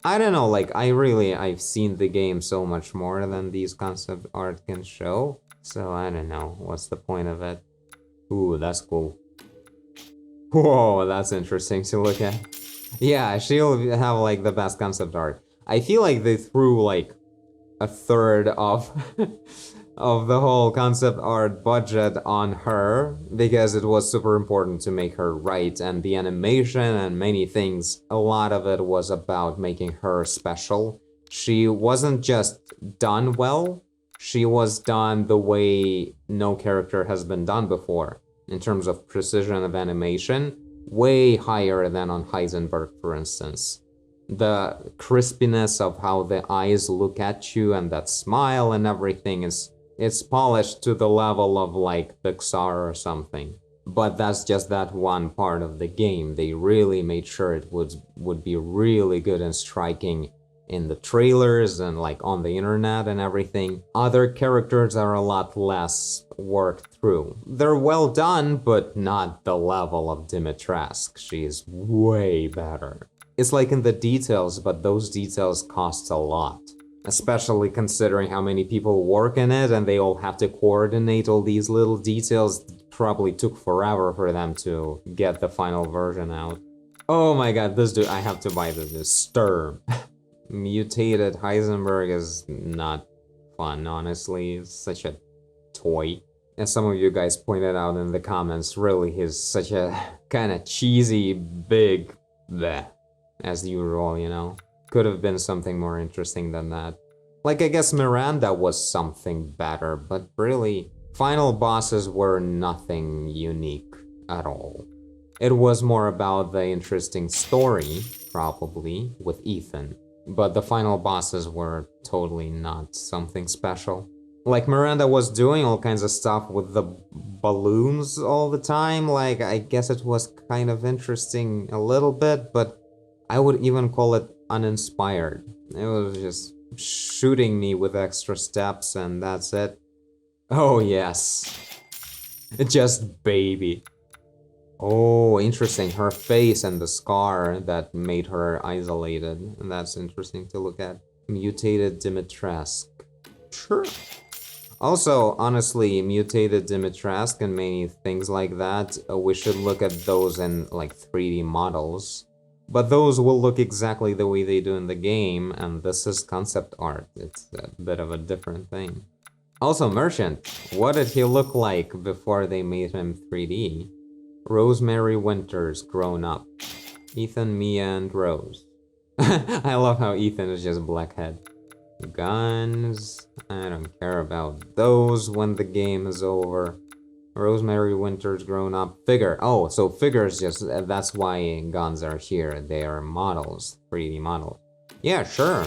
I don't know, like, I've seen the game so much more than these concept art can show. So I don't know, what's the point of it? Ooh, that's cool. Whoa, that's interesting to look at. Yeah, she'll have like the best concept art. I feel like they threw like a third of of the whole concept art budget on her because it was super important to make her right, and the animation and many things, a lot of it was about making her special. She wasn't just done well, she was done the way no character has been done before. In terms of precision of animation, way higher than on Heisenberg, for instance. The crispiness of how the eyes look at you and that smile and everything it's polished to the level of like Pixar or something. But that's just that one part of the game. They really made sure it would be really good and striking in the trailers and like on the internet and everything. Other characters are a lot less worked through. They're well done, but not the level of Dimitrescu. She's way better. It's like in the details, but those details cost a lot. Especially considering how many people work in it and they all have to coordinate all these little details. It probably took forever for them to get the final version out. Oh my god, this dude, I have to buy this Sturm. Mutated Heisenberg is not fun, honestly. It's such a toy. As some of you guys pointed out in the comments, really he's such a kind of cheesy, big bleh, as usual, you know? Could have been something more interesting than that. Like, I guess Miranda was something better, but really, final bosses were nothing unique at all. It was more about the interesting story, probably, with Ethan. But the final bosses were totally not something special. Like, Miranda was doing all kinds of stuff with the balloons all the time. Like, I guess it was kind of interesting a little bit, but I would even call it uninspired. It was just shooting me with extra steps and that's it. Oh, yes. Just baby. Oh, interesting. Her face and the scar that made her isolated. And that's interesting to look at. Mutated Dimitrescu. Sure. Also, honestly, mutated Dimitrescu and many things like that, we should look at those in like 3D models. But those will look exactly the way they do in the game, and this is concept art. It's a bit of a different thing. Also, Merchant, what did he look like before they made him 3D? Rosemary Winters grown up. Ethan, Mia, and Rose. I love how Ethan is just blackhead. Guns. I don't care about those when the game is over. Rosemary Winters grown up. Figure. Oh, so figures just, that's why guns are here. They are models, 3D models. Yeah, sure.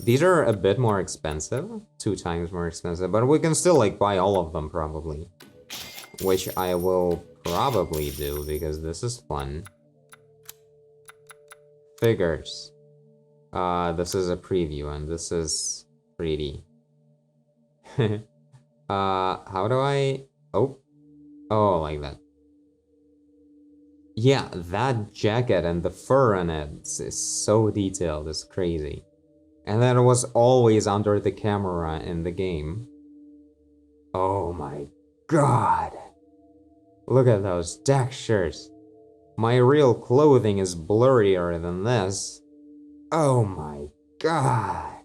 These are a bit more expensive, 2 times more expensive, but we can still like buy all of them probably. Which I will probably do because this is fun. Figures. This is a preview and this is 3D. How do I... Oh, like that. Yeah, that jacket and the fur on it is so detailed, it's crazy. And then it was always under the camera in the game. Oh my god. Look at those textures. My real clothing is blurrier than this. Oh my god.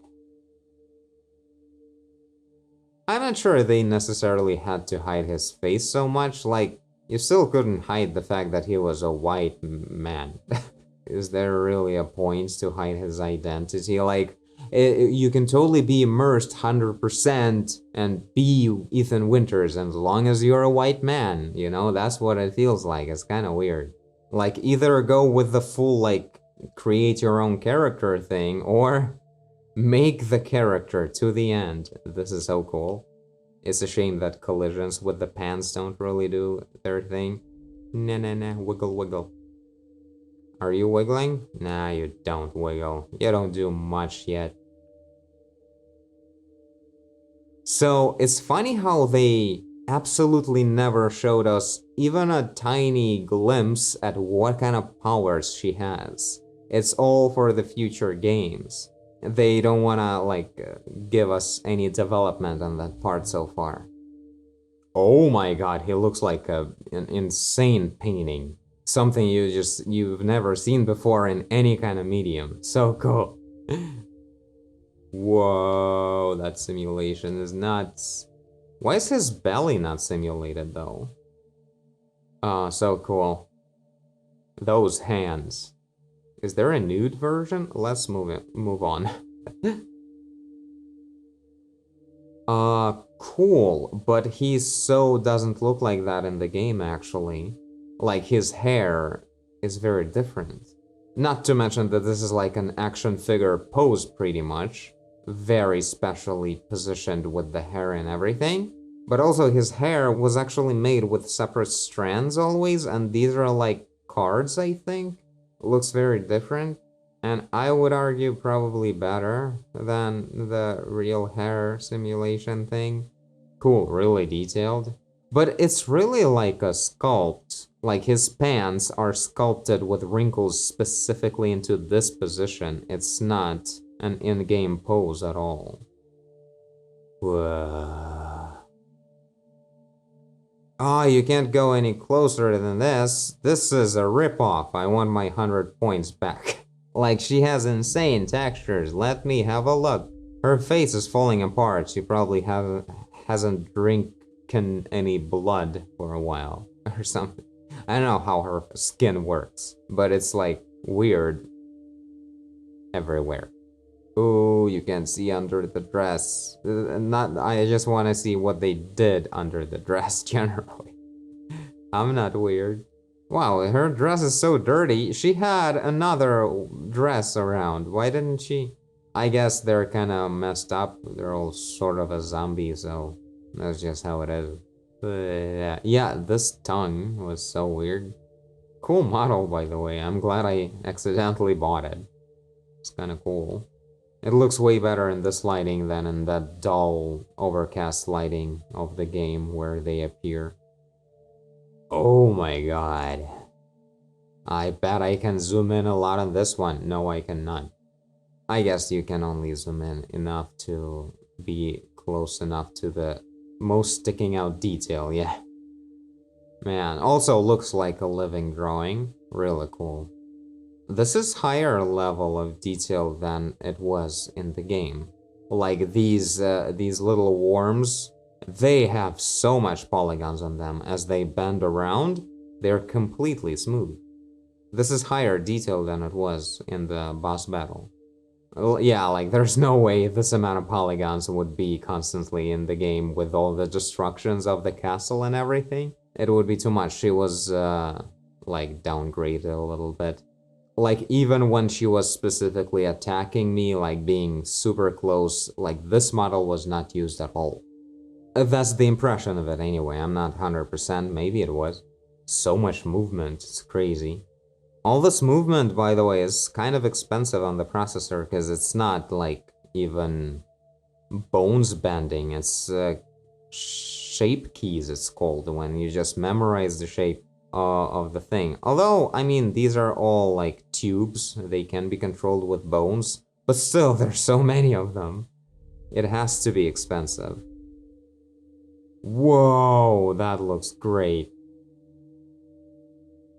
I'm not sure they necessarily had to hide his face so much, like, you still couldn't hide the fact that he was a white man. Is there really a point to hide his identity? Like, you can totally be immersed 100% and be Ethan Winters as long as you're a white man, you know? That's what it feels like. It's kind of weird. Like, either go with the full, like, create your own character thing, or make the character to the end. This is so cool. It's a shame that collisions with the pants don't really do their thing. Nah, wiggle, wiggle. Are you wiggling? Nah, you don't wiggle. You don't do much yet. So, it's funny how they absolutely never showed us even a tiny glimpse at what kind of powers she has. It's all for the future games. They don't wanna, like, give us any development on that part so far. Oh my god, he looks like an insane painting. Something you've never seen before in any kind of medium. So cool. Whoa, that simulation is nuts. Why is his belly not simulated though? Oh, so cool. Those hands. Is there a nude version? Let's move on. Cool, but he so doesn't look like that in the game actually. Like his hair is very different. Not to mention that this is like an action figure pose pretty much. Very specially positioned with the hair and everything. But also his hair was actually made with separate strands always, and these are like cards, I think. Looks very different. And I would argue probably better than the real hair simulation thing. Cool, really detailed. But it's really like a sculpt. Like his pants are sculpted with wrinkles specifically into this position. It's not an in-game pose at all. Whoa. Oh, you can't go any closer than this. This is a rip-off. I want my 100 points back. Like, she has insane textures. Let me have a look. Her face is falling apart. She probably hasn't drinking any blood for a while or something. I don't know how her skin works, but it's like weird everywhere. Ooh, you can see under the dress. I just want to see what they did under the dress generally. I'm not weird. Wow, her dress is so dirty. She had another dress around. Why didn't she? I guess they're kind of messed up. They're all sort of a zombie, so that's just how it is. Yeah, this tongue was so weird. Cool model, by the way. I'm glad I accidentally bought it. It's kind of cool. It looks way better in this lighting than in that dull, overcast lighting of the game where they appear. Oh my god. I bet I can zoom in a lot on this one. No, I cannot. I guess you can only zoom in enough to be close enough to the most sticking out detail, yeah. Man, also looks like a living drawing. Really cool. This is higher level of detail than it was in the game. Like these little worms, they have so much polygons on them. As they bend around, they're completely smooth. This is higher detail than it was in the boss battle. Yeah, like there's no way this amount of polygons would be constantly in the game with all the destructions of the castle and everything. It would be too much. She was like downgraded a little bit. Like even when she was specifically attacking me, like being super close, like this model was not used at all. That's the impression of it anyway. I'm not 100%, maybe it was. So much movement, it's crazy. All this movement, by the way, is kind of expensive on the processor because it's not like even bones bending. It's shape keys, it's called, when you just memorize the shape of the thing. Although, I mean, these are all like tubes. They can be controlled with bones, but still, there's so many of them. It has to be expensive. Whoa, that looks great.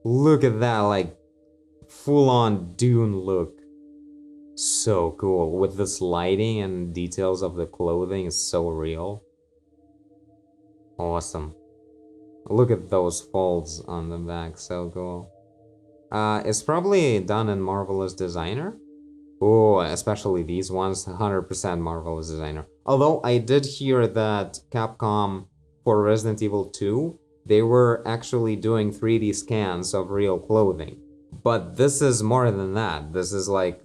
Look at that, like, full-on Dune look. So cool. With this lighting and details of the clothing is so real. Awesome. Look at those folds on the back, so cool. It's probably done in Marvelous Designer. Oh, especially these ones, 100% Marvelous Designer. Although I did hear that Capcom, for Resident Evil 2, they were actually doing 3D scans of real clothing. But this is more than that. This is like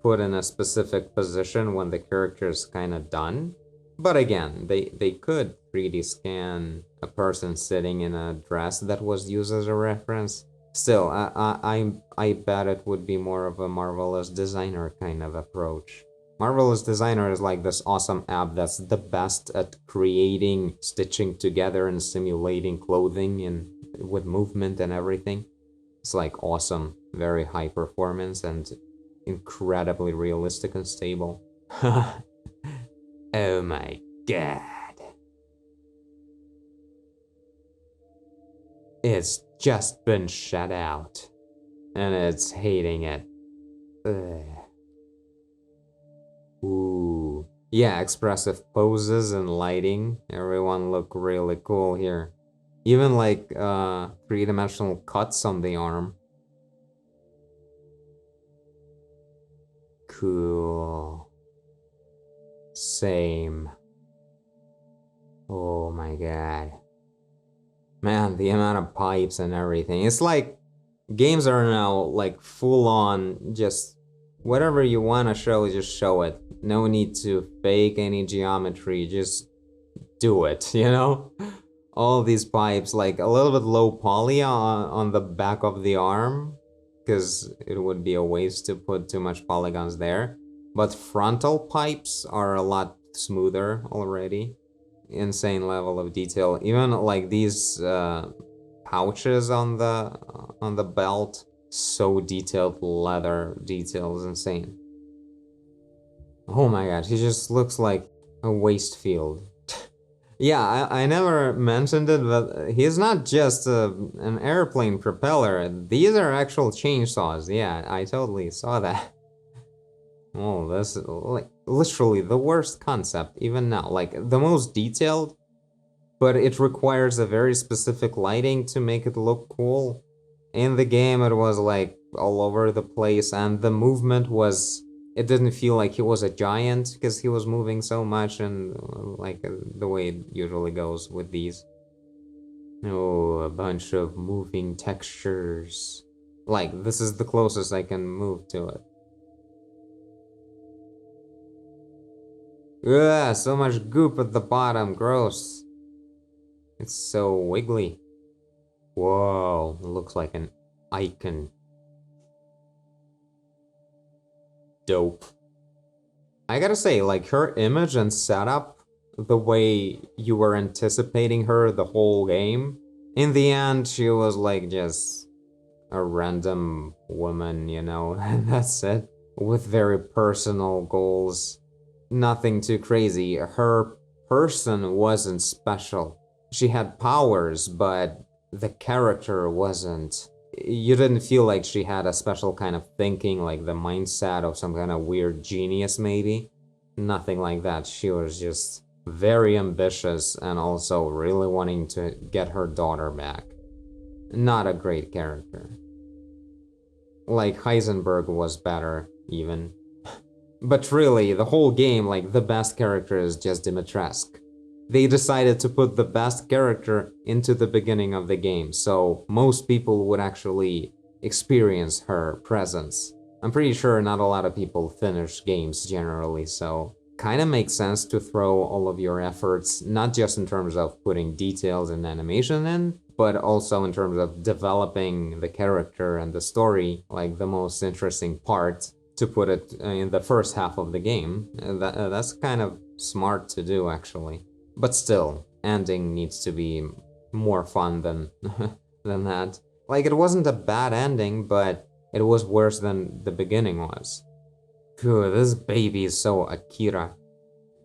put in a specific position when the character is kind of done. But again, they could 3D scan a person sitting in a dress that was used as a reference. Still, I bet it would be more of a Marvelous Designer kind of approach. Marvelous Designer is like this awesome app that's the best at creating, stitching together and simulating clothing and with movement and everything. It's like awesome, very high performance, and incredibly realistic and stable. Oh my god. It's just been shut out. And it's hating it. Ugh. Ooh. Yeah, expressive poses and lighting. Everyone look really cool here. Even like three-dimensional cuts on the arm. Cool. Same. Oh my god. Man, the amount of pipes and everything. It's like games are now like full on just whatever you want to show, just show it. No need to fake any geometry, just do it, you know? All these pipes, like a little bit low poly on the back of the arm, because it would be a waste to put too much polygons there. But frontal pipes are a lot smoother already. Insane level of detail. Even like these pouches on the belt, so detailed. Leather details, insane. Oh my god, he just looks like a waste field. Yeah, I never mentioned it, but he's not just an airplane propeller. These are actual chainsaws. Yeah, I totally saw that. Oh, this is like literally the worst concept even now. Like the most detailed, but it requires a very specific lighting to make it look cool. In the game, it was like all over the place, and the movement was... It didn't feel like he was a giant because he was moving so much, and like the way it usually goes with these. Oh, a bunch of moving textures. Like, this is the closest I can move to it. Ugh, so much goop at the bottom, gross. It's so wiggly. Whoa, it looks like an icon. Dope. I gotta say, like, her image and setup, the way you were anticipating her the whole game, in the end, she was like just a random woman, you know, and that's it. With very personal goals. Nothing too crazy. Her person wasn't special. She had powers, but the character wasn't. You didn't feel like she had a special kind of thinking, like the mindset of some kind of weird genius, maybe. Nothing like that. She was just very ambitious and also really wanting to get her daughter back. Not a great character. Like, Heisenberg was better, even. But really, the whole game, like, the best character is just Dimitrescu. They decided to put the best character into the beginning of the game, so most people would actually experience her presence. I'm pretty sure not a lot of people finish games generally, so kinda makes sense to throw all of your efforts, not just in terms of putting details and animation in, but also in terms of developing the character and the story, like the most interesting part, to put it in the first half of the game. That's kind of smart to do, actually. But still, ending needs to be more fun than than that. Like, it wasn't a bad ending, but it was worse than the beginning was. Phew, this baby is so Akira.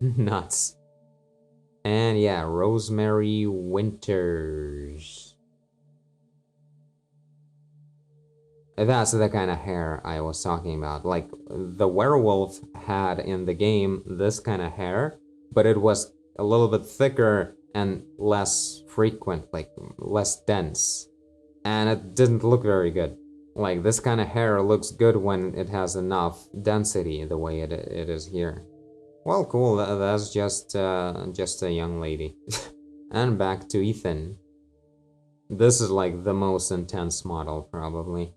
Nuts. And yeah, Rosemary Winters. That's the kind of hair I was talking about. Like, the werewolf had in the game this kind of hair, but it was a little bit thicker and less frequent, like less dense. And it didn't look very good. Like, this kind of hair looks good when it has enough density the way it is here. Well, cool, that's just a young lady. And back to Ethan. This is like the most intense model, probably.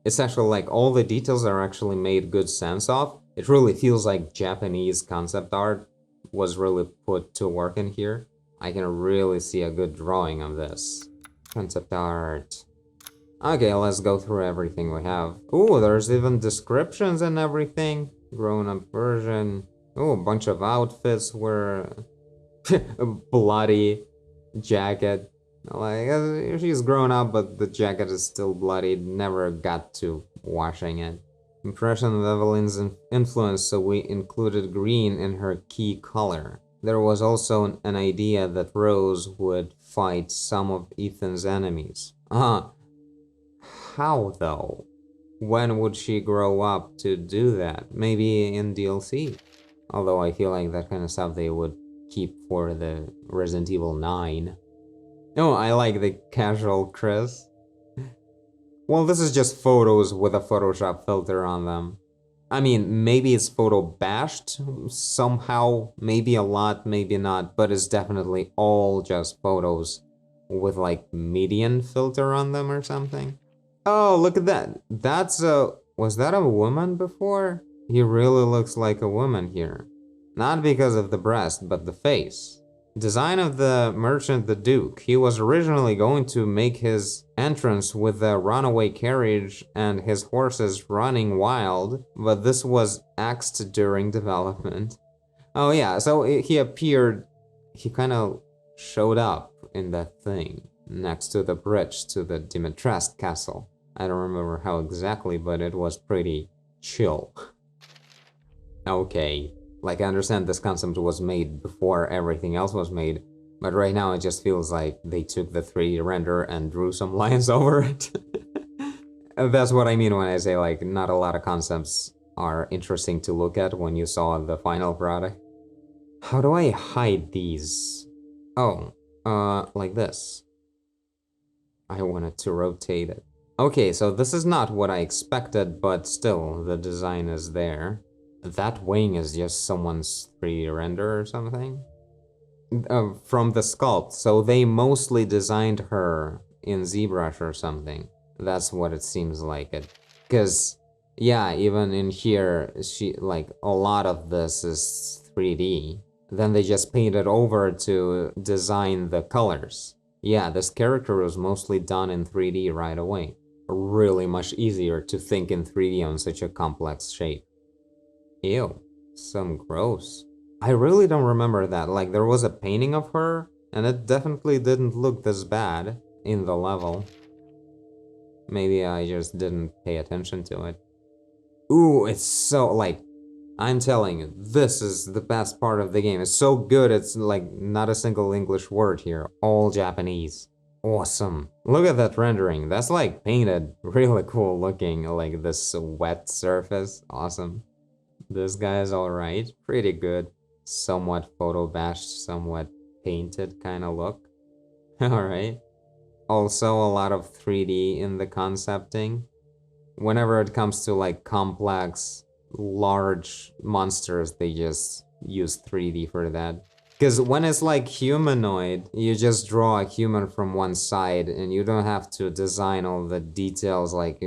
It's actually like all the details are actually made good sense of. It really feels like Japanese concept art was really put to work in here. I can really see a good drawing of this. Concept art. Okay, let's go through everything we have. Ooh, there's even descriptions and everything. Grown-up version. Ooh, a bunch of outfits were... bloody jacket. Like, she's grown up, but the jacket is still bloody. Never got to washing it. Impression of Evelyn's influence, so we included green in her key color. There was also an idea that Rose would fight some of Ethan's enemies. How though? When would she grow up to do that? Maybe in DLC. Although I feel like that kind of stuff they would keep for the Resident Evil 9. Oh, I like the casual Chris. Well, this is just photos with a Photoshop filter on them. I mean, maybe it's photo bashed somehow, maybe a lot, maybe not, but it's definitely all just photos with like median filter on them or something. Oh, look at that. That's a... Was that a woman before? He really looks like a woman here. Not because of the breast, but the face. Design of the merchant, the Duke. He was originally going to make his entrance with a runaway carriage and his horses running wild, but this was axed during development. Oh yeah, so he appeared, he kind of showed up in that thing next to the bridge to the Dimitrescu castle. I don't remember how exactly, but it was pretty chill. Okay. Like, I understand this concept was made before everything else was made, but right now it just feels like they took the 3D render and drew some lines over it. That's what I mean when I say, like, not a lot of concepts are interesting to look at when you saw the final product. How do I hide these? Oh, like this. I wanted to rotate it. Okay, so this is not what I expected, but still, the design is there. That wing is just someone's 3D render or something? From the sculpt, so they mostly designed her in ZBrush or something. That's what it seems like. Because, yeah, even in here, like, a lot of this is 3D. Then they just painted over to design the colors. Yeah, this character was mostly done in 3D right away. Really much easier to think in 3D on such a complex shape. Ew, some gross. I really don't remember that. Like, there was a painting of her, and it definitely didn't look this bad in the level. Maybe I just didn't pay attention to it. Ooh, it's so, like, I'm telling you, this is the best part of the game. It's so good, it's like not a single English word here, all Japanese. Awesome. Look at that rendering. That's like painted, really cool looking, like this wet surface. Awesome. This guy is alright, pretty good. Somewhat photo bashed, somewhat painted kind of look. Alright. Also a lot of 3D in the concepting. Whenever it comes to like complex, large monsters, they just use 3D for that. Because when it's like humanoid, you just draw a human from one side and you don't have to design all the details, like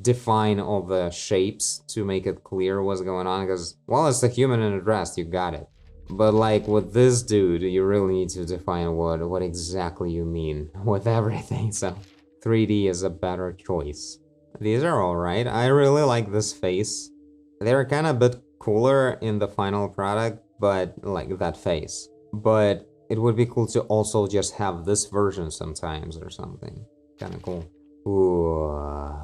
define all the shapes to make it clear what's going on. Because, well, it's a human in a dress, you got it. But like with this dude, you really need to define what exactly you mean with everything. So 3D is a better choice. These are alright. I really like this face. They're kind of a bit cooler in the final product, but like that face. But it would be cool to also just have this version sometimes or something. Kind of cool. Ooh.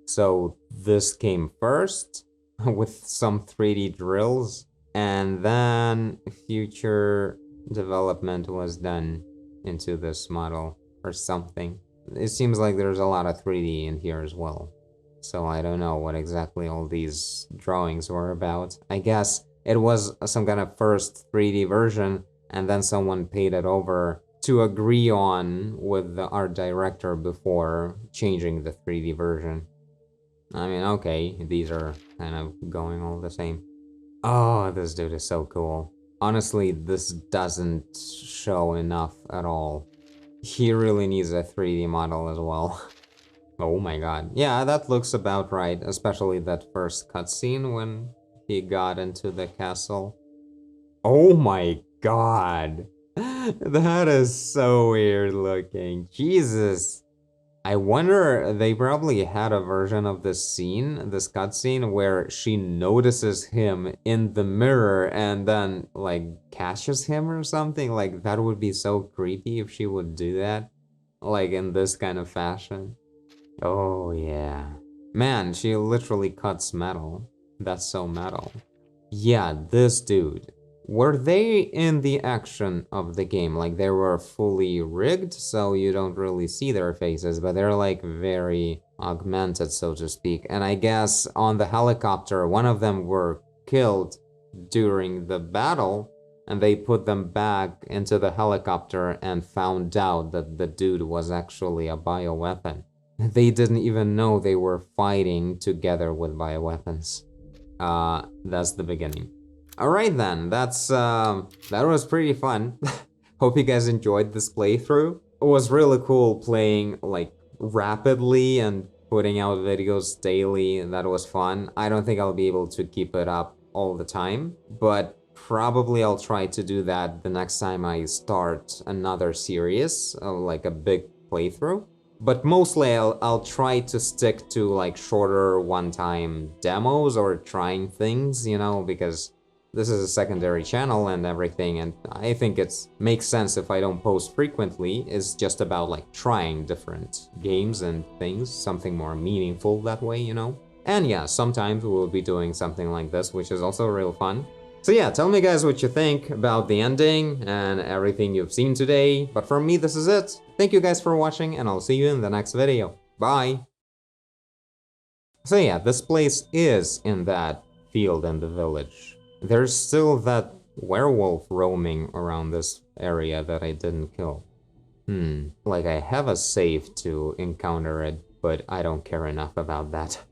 So this came first with some 3D drills, and then future development was done into this model or something. It seems like there's a lot of 3D in here as well. So I don't know what exactly all these drawings were about. I guess it was some kind of first 3D version, and then someone paid it over to agree on with the art director before changing the 3D version. I mean, okay, these are kind of going all the same. Oh, this dude is so cool. Honestly, this doesn't show enough at all. He really needs a 3D model as well. Oh my god. Yeah, that looks about right, especially that first cutscene when he got into the castle. Oh my god. That is so weird looking. Jesus. I wonder, they probably had a version of this scene, this cutscene, where she notices him in the mirror and then, like, catches him or something. Like, that would be so creepy if she would do that. Like, in this kind of fashion. Oh, yeah. Man, she literally cuts metal. That's so metal. Yeah, this dude. Were they in the action of the game? Like they were fully rigged, so you don't really see their faces, but they're like very augmented, so to speak. And I guess on the helicopter, one of them were killed during the battle, and they put them back into the helicopter and found out that the dude was actually a bioweapon. They didn't even know they were fighting together with bioweapons. That's the beginning. Alright then, that was pretty fun. Hope you guys enjoyed this playthrough. It was really cool playing like rapidly and putting out videos daily, and that was fun. I don't think I'll be able to keep it up all the time, but probably I'll try to do that the next time I start another series, like a big playthrough. But mostly I'll try to stick to like shorter one-time demos or trying things, you know, because this is a secondary channel and everything, and I think it makes sense if I don't post frequently. It's just about like trying different games and things, something more meaningful that way, you know? And yeah, sometimes we'll be doing something like this, which is also real fun. So yeah, tell me guys what you think about the ending and everything you've seen today. But for me, this is it. Thank you guys for watching, and I'll see you in the next video. Bye! So yeah, this place is in that field in the village. There's still that werewolf roaming around this area that I didn't kill. Like I have a save to encounter it, but I don't care enough about that.